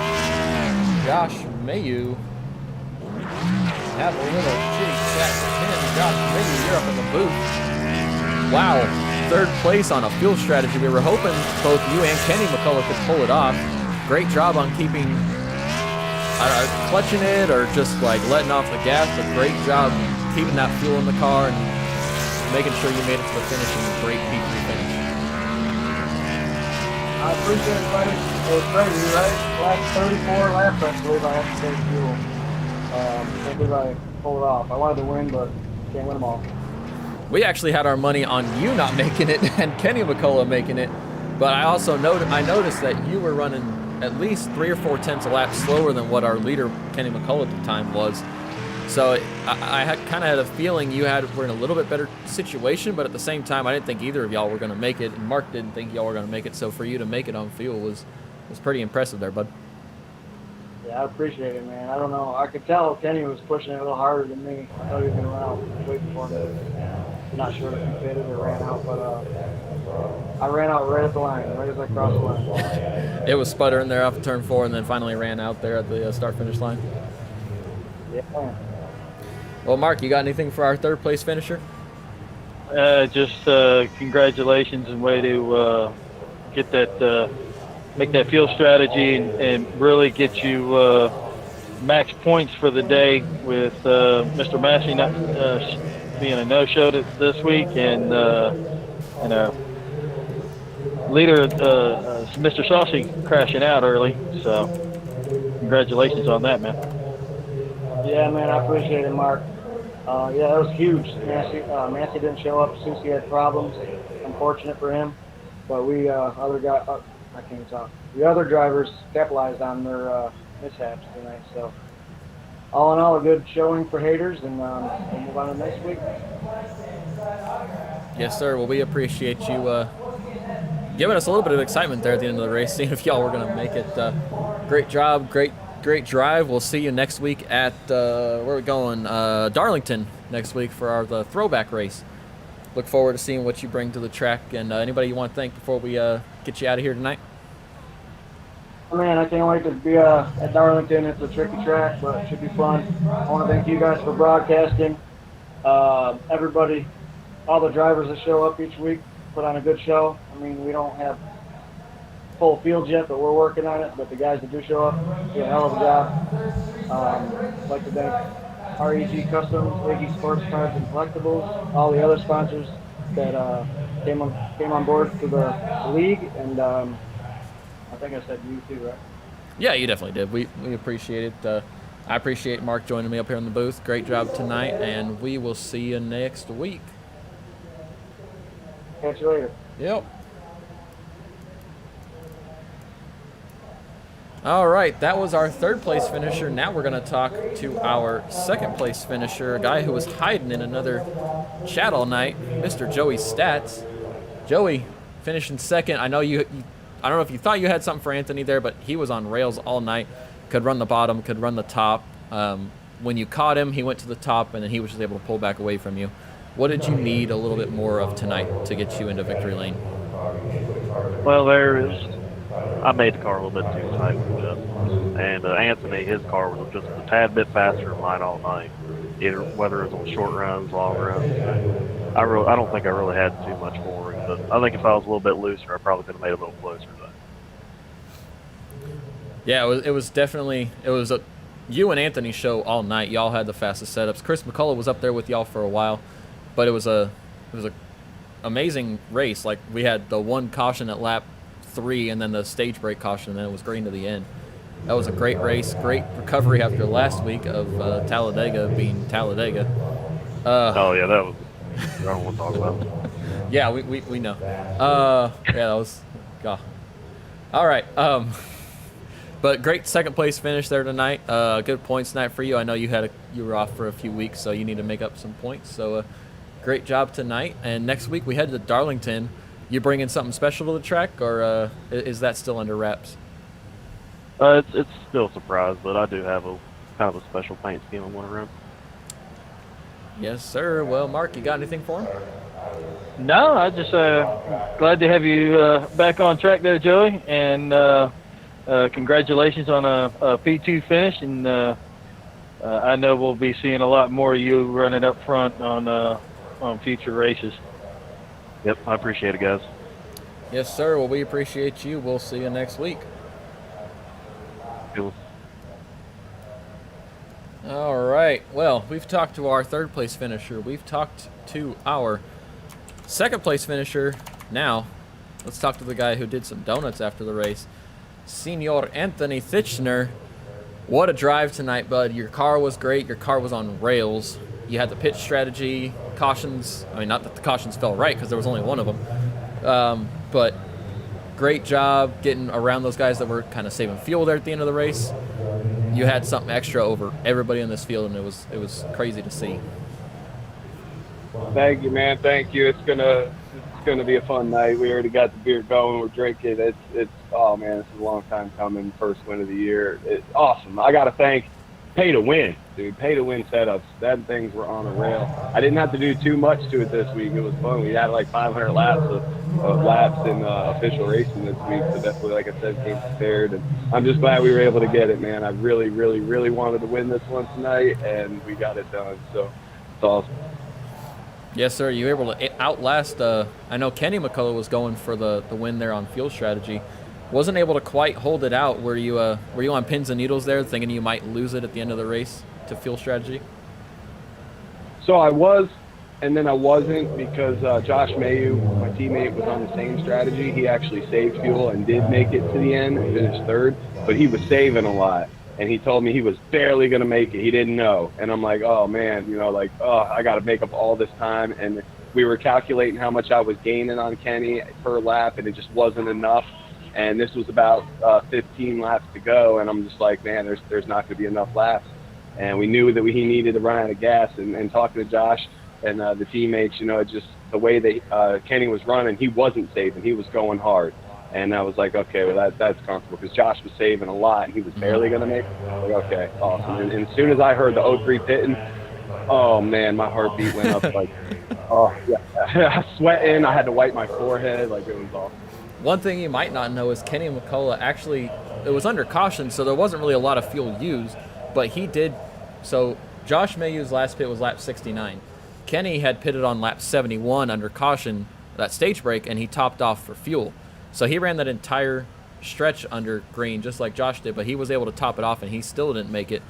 Josh Mayu. Have a little chitty chat with him. Josh Mayu, you're up in the booth. Wow, 3rd place on a fuel strategy. We were hoping both you and Kenny McCullough could pull it off. Great job on keeping clutching it or just like letting off the gas, but great job keeping that fuel in the car and making sure you made it to the finish in a great P3 finish. I appreciate it, buddy. It was crazy, right? Last 34 laps, I believe I have to take fuel. I believe I pulled it off. I wanted to win, but can't win them all. We actually had our money on you not making it and Kenny McCullough making it, but I also noticed that you were running at least 3 or 4 tenths a lap slower than what our leader, Kenny McCullough, at the time was. So I kind of had a feeling were in a little bit better situation, but at the same time, I didn't think either of y'all were going to make it, and Mark didn't think y'all were going to make it. So for you to make it on fuel was pretty impressive there, bud. Yeah, I appreciate it, man. I don't know. I could tell Kenny was pushing it a little harder than me. I thought he was going to run out waiting for me. I'm not sure if he fitted or ran out, but I ran out right at the line, right as I crossed the line. It was sputtering there off of turn 4, and then finally ran out there at the start-finish line. Yeah. Well, Mark, you got anything for our 3rd place finisher? Just congratulations and way to get that, make that field strategy and really get you max points for the day with Mr. Massey not being a no-show this week and leader Mr. Saucy crashing out early. So congratulations on that, man. Yeah, man, I appreciate it, Mark. Yeah, that was huge. Massey didn't show up since he had problems. Unfortunate for him, but we I can't talk. The other drivers capitalized on their mishaps tonight. So, all in all, a good showing for haters, and we'll move on to next week. Yes, sir. Well, we appreciate you giving us a little bit of excitement there at the end of the race, seeing if y'all were going to make it. Great job, great drive. We'll see you next week at, where are we going? Darlington next week for the throwback race. Look forward to seeing what you bring to the track. And anybody you want to thank before we get you out of here tonight? Oh, man, I can't wait to be at Darlington. It's a tricky track, but it should be fun. I want to thank you guys for broadcasting. Everybody, all the drivers that show up each week, put on a good show. I mean, we don't have full field yet, but we're working on it. But the guys that do show up do a hell of a job. I'd like to thank REG Customs, Iggy Sports Cards and Collectibles, all the other sponsors that came on board to the league, and I think I said you too, right? Yeah, you definitely did. We appreciate it. I appreciate Mark joining me up here in the booth. Great job tonight, and we will see you next week. Catch you later. Yep. All right, that was our third place finisher. Now we're going to talk to our second place finisher, a guy who was hiding in another chat all night, Mr. Joey Stats. Joey finishing second. I know I don't know if you thought you had something for Anthony there, but he was on rails all night. Could run the bottom, could run the top. When you caught him, he went to the top, and then he was just able to pull back away from you. What did you need a little bit more of tonight to get you into victory lane? Well, I made the car a little bit too tight with this. And Anthony, his car was just a tad bit faster than mine all night, whether it was on short runs, long runs. I don't think I really had too much for him, but I think if I was a little bit looser, I probably could have made it a little closer to that. Yeah, it was definitely you and Anthony show all night. Y'all had the fastest setups. Chris McCullough was up there with y'all for a while, but it was a amazing race. Like, we had the one caution at lap 3, and then the stage brake caution, and then it was green to the end. That was a great race, great recovery after last week of Talladega being Talladega. Oh yeah, that was. I don't want to talk about it. Yeah, we know. Yeah, that was. God. All right. But great second place finish there tonight. Good points tonight for you. I know you were off for a few weeks, so you need to make up some points. So great job tonight. And next week we head to Darlington. You bringing something special to the track, or is that still under wraps? It's still a surprise, but I do have a kind of a special paint scheme I want to run. Yes, sir. Well, Mark, you got anything for him? No, I just glad to have you back on track there, Joey, and congratulations on a P2 finish, and I know we'll be seeing a lot more of you running up front on future races. Yep, I appreciate it, guys. Yes, sir. Well, we appreciate you. We'll see you next week. Cool. All right. Well, we've talked to our third place finisher. We've talked to our second place finisher. Now, let's talk to the guy who did some donuts after the race. Senor Anthony Thitchner. What a drive tonight, bud. Your car was great. Your car was on rails. You had the pitch strategy, cautions. I mean, not that the cautions fell right because there was only one of them. But great job getting around those guys that were kind of saving fuel there at the end of the race. You had something extra over everybody in this field, and it was crazy to see. Thank you, man. Thank you. It's gonna be a fun night. We already got the beer going. We're drinking. It's oh man, this is a long time coming. First win of the year. It's awesome. I gotta thank Pay to Win, dude. Pay to Win setups. That things were on a rail. I didn't have to do too much to it this week. It was fun. We had like 500 laps of laps in official racing this week. So definitely, like I said, came prepared. And I'm just glad we were able to get it, man. I really, really, really wanted to win this one tonight, and we got it done. So it's awesome. Yes, sir. You were able to outlast. I know Kenny McCullough was going for the win there on fuel strategy. Wasn't able to quite hold it out. Were you on pins and needles there, thinking you might lose it at the end of the race to fuel strategy? So I was, and then I wasn't, because Josh Mayu, my teammate, was on the same strategy. He actually saved fuel and did make it to the end and finished third, but he was saving a lot. And he told me he was barely going to make it. He didn't know. And I'm like, oh, man, I got to make up all this time. And we were calculating how much I was gaining on Kenny per lap, and it just wasn't enough. And this was about 15 laps to go, and I'm just like, man, there's not going to be enough laps. And we knew that he needed to run out of gas. And talking to Josh, and the teammates, just the way that Kenny was running, he wasn't saving, he was going hard. And I was like, okay, well, that's comfortable, because Josh was saving a lot, and he was barely going to make it. Like, okay, awesome. And as soon as I heard the 03 pitting, oh, man, my heartbeat went up like, oh, yeah. Sweating. I had to wipe my forehead. Like, it was awesome. One thing you might not know is Kenny McCullough actually, it was under caution, so there wasn't really a lot of fuel used, but he did. So Josh Mayhew's last pit was lap 69. Kenny had pitted on lap 71 under caution, that stage break, and he topped off for fuel. So he ran that entire stretch under green, just like Josh did, but he was able to top it off, and he still didn't make it.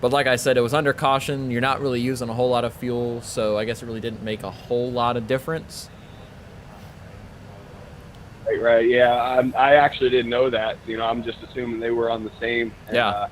But like I said, it was under caution. You're not really using a whole lot of fuel, so I guess it really didn't make a whole lot of difference. Right. Yeah, I actually didn't know that. I'm just assuming they were on the same. And, yeah.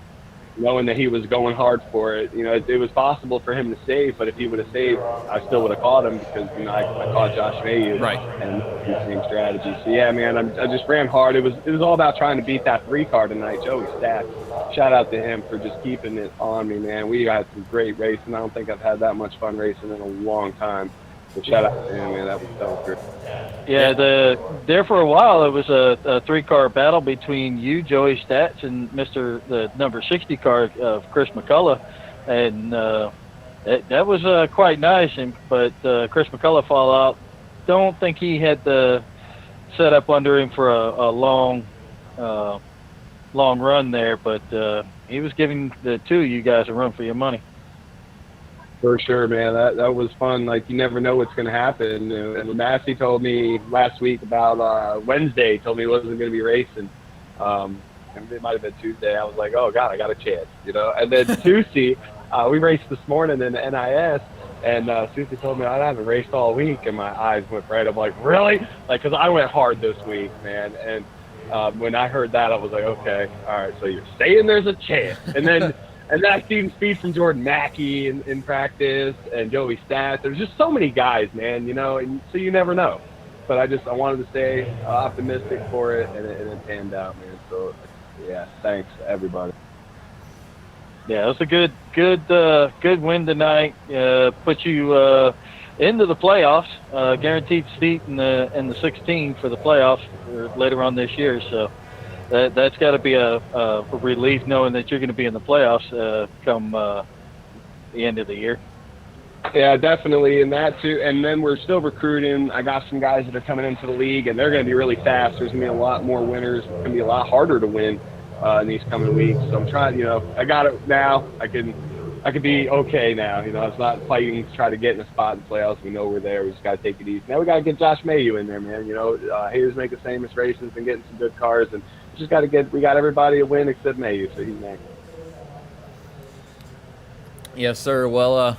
Knowing that he was going hard for it, it was possible for him to save, but if he would have saved, I still would have caught him, because I caught Josh Mayhew. Right. And the same strategy. So yeah, man, I just ran hard. It was all about trying to beat that 3 car tonight. Joey Stack, shout out to him for just keeping it on me, man. We had some great racing. I don't think I've had that much fun racing in a long time. So shout out to him, man. That was good. Yeah, there for a while it was a 3-car battle between you, Joey Stats, and the number 60 car of Chris McCullough, and that was quite nice. But Chris McCullough fall out. Don't think he had the setup under him for a long run there, but he was giving the 2 of you guys a run for your money. For sure, man. That was fun. Like, you never know what's going to happen. And Massey told me last week about Wednesday, told me he wasn't going to be racing. It might have been Tuesday. I was like, oh, God, I got a chance, And then Susie, we raced this morning in the NIS, and Susie told me I haven't raced all week, and my eyes went bright. I'm like, really? Like, because I went hard this week, man. And when I heard that, I was like, okay, all right, so you're saying there's a chance. And then I've seen speed from Jordan Mackey in practice, and Joey Stats. There's just so many guys, man, and so you never know. But I wanted to stay optimistic for it, and it panned out, man. So, yeah, thanks to everybody. Yeah, it was a good win tonight. Put you into the playoffs, guaranteed seat in the 16 for the playoffs later on this year. So that's got to be a relief, knowing that you're going to be in the playoffs come the end of the year. Yeah, definitely, and that too. And then we're still recruiting. I got some guys that are coming into the league, and they're going to be really fast. There's going to be a lot more winners. It's going to be a lot harder to win in these coming weeks. So I'm trying. I got it now. I can be okay now. It's not fighting to try to get in a spot in the playoffs. We know we're there. We just got to take it easy. Now we got to get Josh Mayhew in there, man. Hayes making famous races and getting some good cars, and just got to we got everybody to win except Mayhew, so he's next. Yes, sir. Well,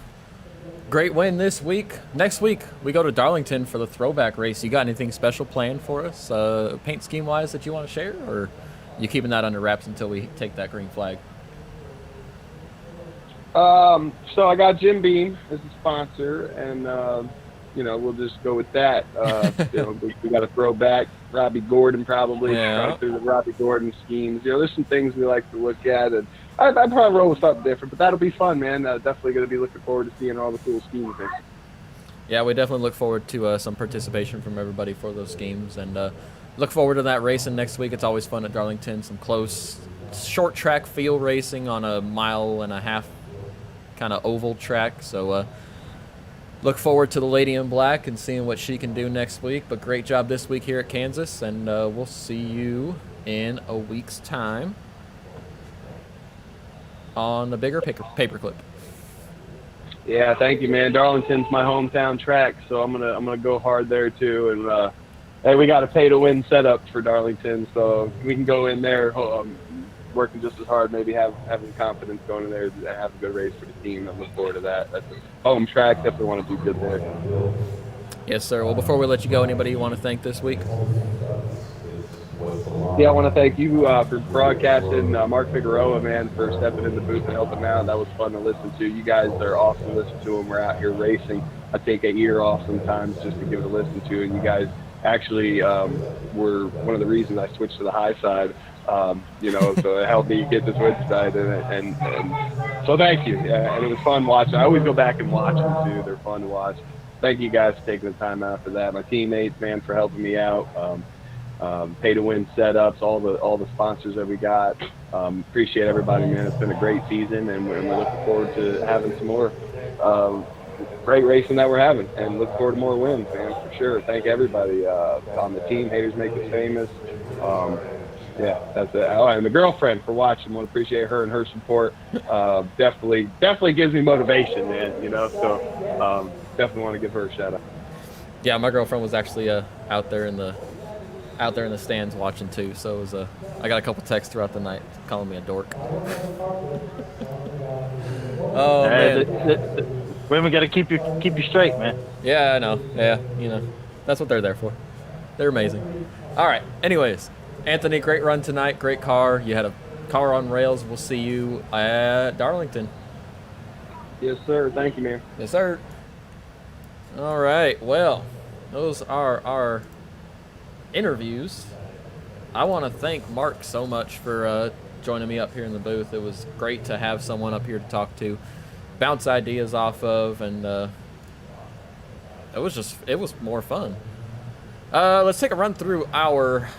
great win this week. Next week, we go to Darlington for the throwback race. You got anything special planned for us, paint scheme-wise, that you want to share, or you keeping that under wraps until we take that green flag? So I got Jim Beam as a sponsor, and we'll just go with that. We got to throw back Robbie Gordon probably. Yeah. Through the Robbie Gordon schemes. There's some things we like to look at, and I'd probably roll with something different, but that'll be fun, man. Definitely going to be looking forward to seeing all the cool schemes there. Yeah, we definitely look forward to some participation from everybody for those schemes, and look forward to that racing next week. It's always fun at Darlington. Some close, short track field racing on a 1.5 mile kind of oval track. So look forward to the Lady in Black and seeing what she can do next week. But great job this week here at Kansas, and we'll see you in a week's time on the bigger paperclip. Yeah, thank you, man. Darlington's my hometown track, so I'm gonna go hard there too. And hey, we got a pay-to-win setup for Darlington, so we can go in there working just as hard, maybe having confidence going in there to have a good race for the team. I look forward to that. That's a home track. Definitely want to do good there. Yes, sir. Well, before we let you go, anybody you want to thank this week? Yeah, I want to thank you for broadcasting, Mark Figueroa, man, for stepping in the booth and helping out. That was fun to listen to. You guys are awesome to listen to when we're out here racing. I take a year off sometimes just to give it a listen to, and you guys actually were one of the reasons I switched to the high side. So it helped me get this win tonight, and so thank you. Yeah, and it was fun watching. I always go back and watch them too. They're fun to watch. Thank you guys for taking the time out for that. My teammates, man, for helping me out. Pay to win setups, all the sponsors that we got. Appreciate everybody, man. It's been a great season, and we're looking forward to having some more great racing that we're having, and look forward to more wins, man, for sure. Thank everybody on the team. Haters Make Us Famous. Yeah, that's it. Oh, and the girlfriend for watching. I want to appreciate her and her support. Definitely gives me motivation, man. So definitely want to give her a shout out. Yeah, my girlfriend was actually out there in the stands watching too. So it was I got a couple texts throughout the night calling me a dork. Oh man, The women got to keep you straight, man. yeah, I know. Yeah, that's what they're there for. They're amazing. All right. Anyways, Anthony, great run tonight. Great car. You had a car on rails. We'll see you at Darlington. Yes, sir. Thank you, man. Yes, sir. All right. Well, those are our interviews. I want to thank Mark so much for joining me up here in the booth. It was great to have someone up here to talk to, bounce ideas off of, and it was more fun. Let's take a run through our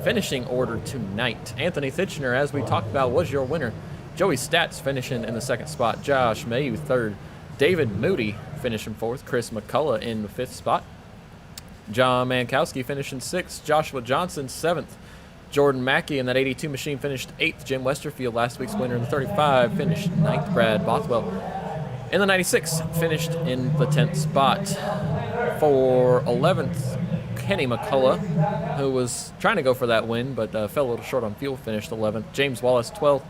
finishing order tonight. Anthony Thitchener, as we talked about, was your winner. Joey Stats finishing in the second spot. Josh Mayu third. David Moody finishing fourth. Chris McCullough in the fifth spot. John Mankowski finishing sixth. Joshua Johnson seventh. Jordan Mackey in that 82 machine finished eighth. Jim Westerfield, last week's winner in the 35, finished ninth. Brad Bothwell in the 96 finished in the 10th spot. For 11th, Kenny McCullough, who was trying to go for that win but fell a little short on fuel, finished 11th. James Wallace 12th.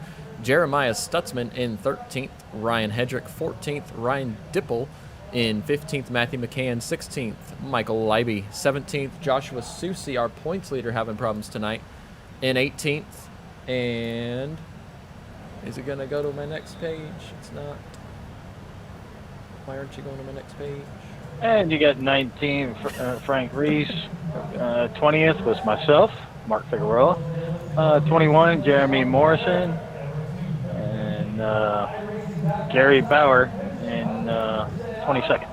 Jeremiah Stutzman in 13th. Ryan Hedrick 14th. Ryan Dipple in 15th. Matthew McCann 16th. Michael Leiby 17th. Joshua Susi, our points leader, having problems tonight, in 18th. And is it going to go to my next page? It's not. Why aren't you going to my next page? And you got 19, Frank Reese. 20th was myself, Mark Figueroa. 21, Jeremy Morrison. And Gary Bauer in 22nd.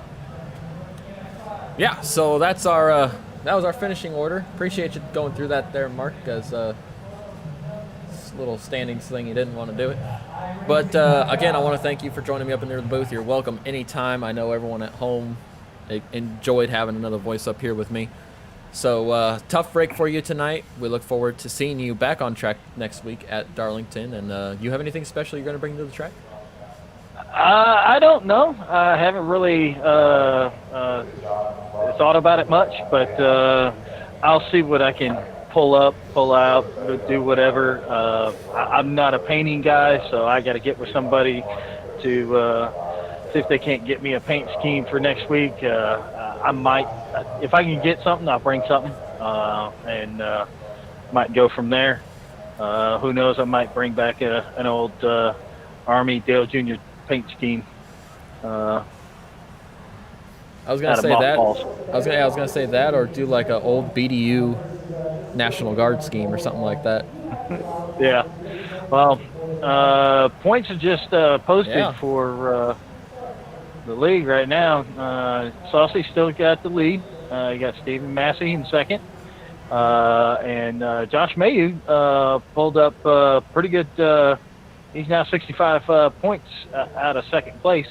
Yeah, so that's our that was our finishing order. Appreciate you going through that there, Mark, because this little standings thing, you didn't want to do it. But again, I want to thank you for joining me up in there in the booth. You're welcome anytime. I know everyone at home enjoyed having another voice up here with me. So tough break for you tonight. We look forward to seeing you back on track next week at Darlington. And you have anything special you're going to bring to the track? I don't know. I haven't really thought about it much, but I'll see what I can pull up, pull out, do whatever. I'm not a painting guy, so I got to get with somebody to see if they can't get me a paint scheme for next week. I might, if I can get something, I'll bring something, and might go from there. Who knows? I might bring back an old Army Dale Jr. paint scheme. I was gonna say that. I was gonna say that, or do like an old BDU National Guard scheme or something like that. Yeah. Well, points are just posted for the league right now. Saucy still got the lead. You got Stephen Massey in second, and Josh Mayu pulled up pretty good. He's now 65 points out of second place,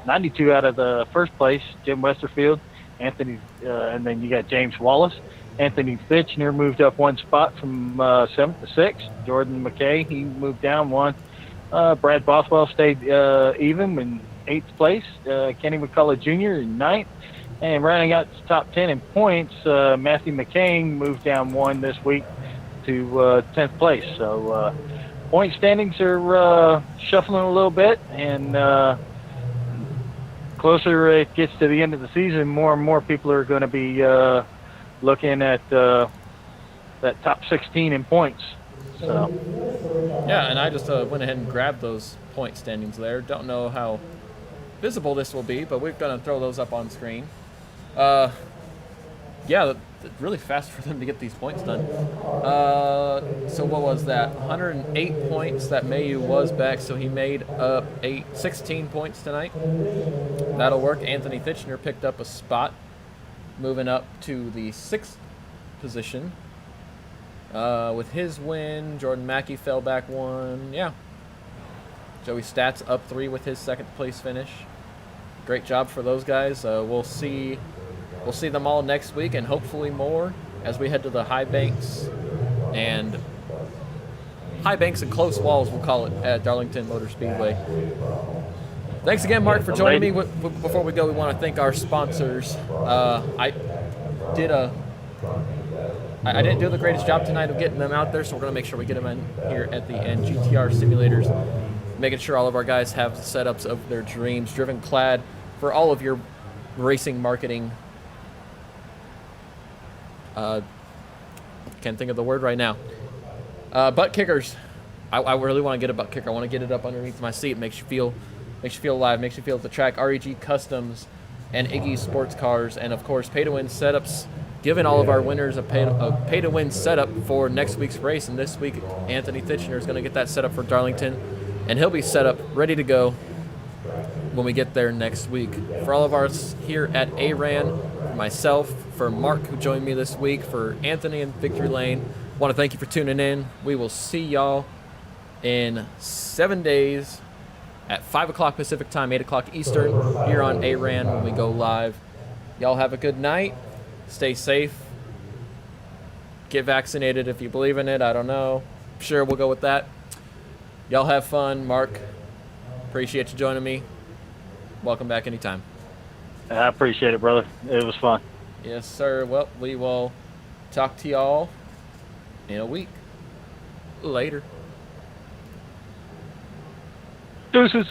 92 out of the first place. Jim Westerfield, Anthony, and then you got James Wallace. Anthony Fitchner moved up one spot from 7th to 6th. Jordan McKay, he moved down one. Brad Bothwell stayed even in 8th place. Kenny McCullough Jr. in 9th. And rounding out the top 10 in points, Matthew McCain moved down one this week to 10th place. So point standings are shuffling a little bit, and closer it gets to the end of the season, more and more people are going to be looking at that top 16 in points. So yeah, and I just went ahead and grabbed those point standings there. Don't know how visible this will be, but we're going to throw those up on screen. Yeah, really fast for them to get these points done. So what was that? 108 points that Mayu was back, so he made up 16 points tonight. That'll work. Anthony Fitchner picked up a spot, moving up to the 6th position. With his win, Jordan Mackey fell back 1. Yeah. Joey Stats up 3 with his 2nd place finish. Great job for those guys. We'll see them all next week, and hopefully more as we head to the high banks and close walls, we'll call it, at Darlington Motor Speedway. Thanks again, Mark, for joining me. Before we go, we want to thank our sponsors. I didn't do the greatest job tonight of getting them out there, so we're going to make sure we get them in here at the end. GTR Simulators, making sure all of our guys have setups of their dreams. Driven Clad for all of your racing marketing. Can't think of the word right now. ButtKickers. I really want to get a ButtKicker. I want to get it up underneath my seat. Makes you feel alive. Makes you feel at the track. REG Customs and Iggy Sports Cars, and of course Pay to Win Setups. Giving all of our winners a pay to win setup for next week's race. And this week, Anthony Fitchner is going to get that set up for Darlington, and he'll be set up, ready to go when we get there next week. For all of us here at ARAN, for myself, for Mark, who joined me this week, for Anthony and Victory Lane, I want to thank you for tuning in. We will see y'all in 7 days at 5 o'clock Pacific time, 8 o'clock Eastern, here on ARAN when we go live. Y'all have a good night. Stay safe. Get vaccinated if you believe in it. I don't know. Sure, we'll go with that. Y'all have fun. Mark, appreciate you joining me. Welcome back anytime. I appreciate it, brother. It was fun. Yes, sir. Well, we will talk to y'all in a week. Later. Deuces.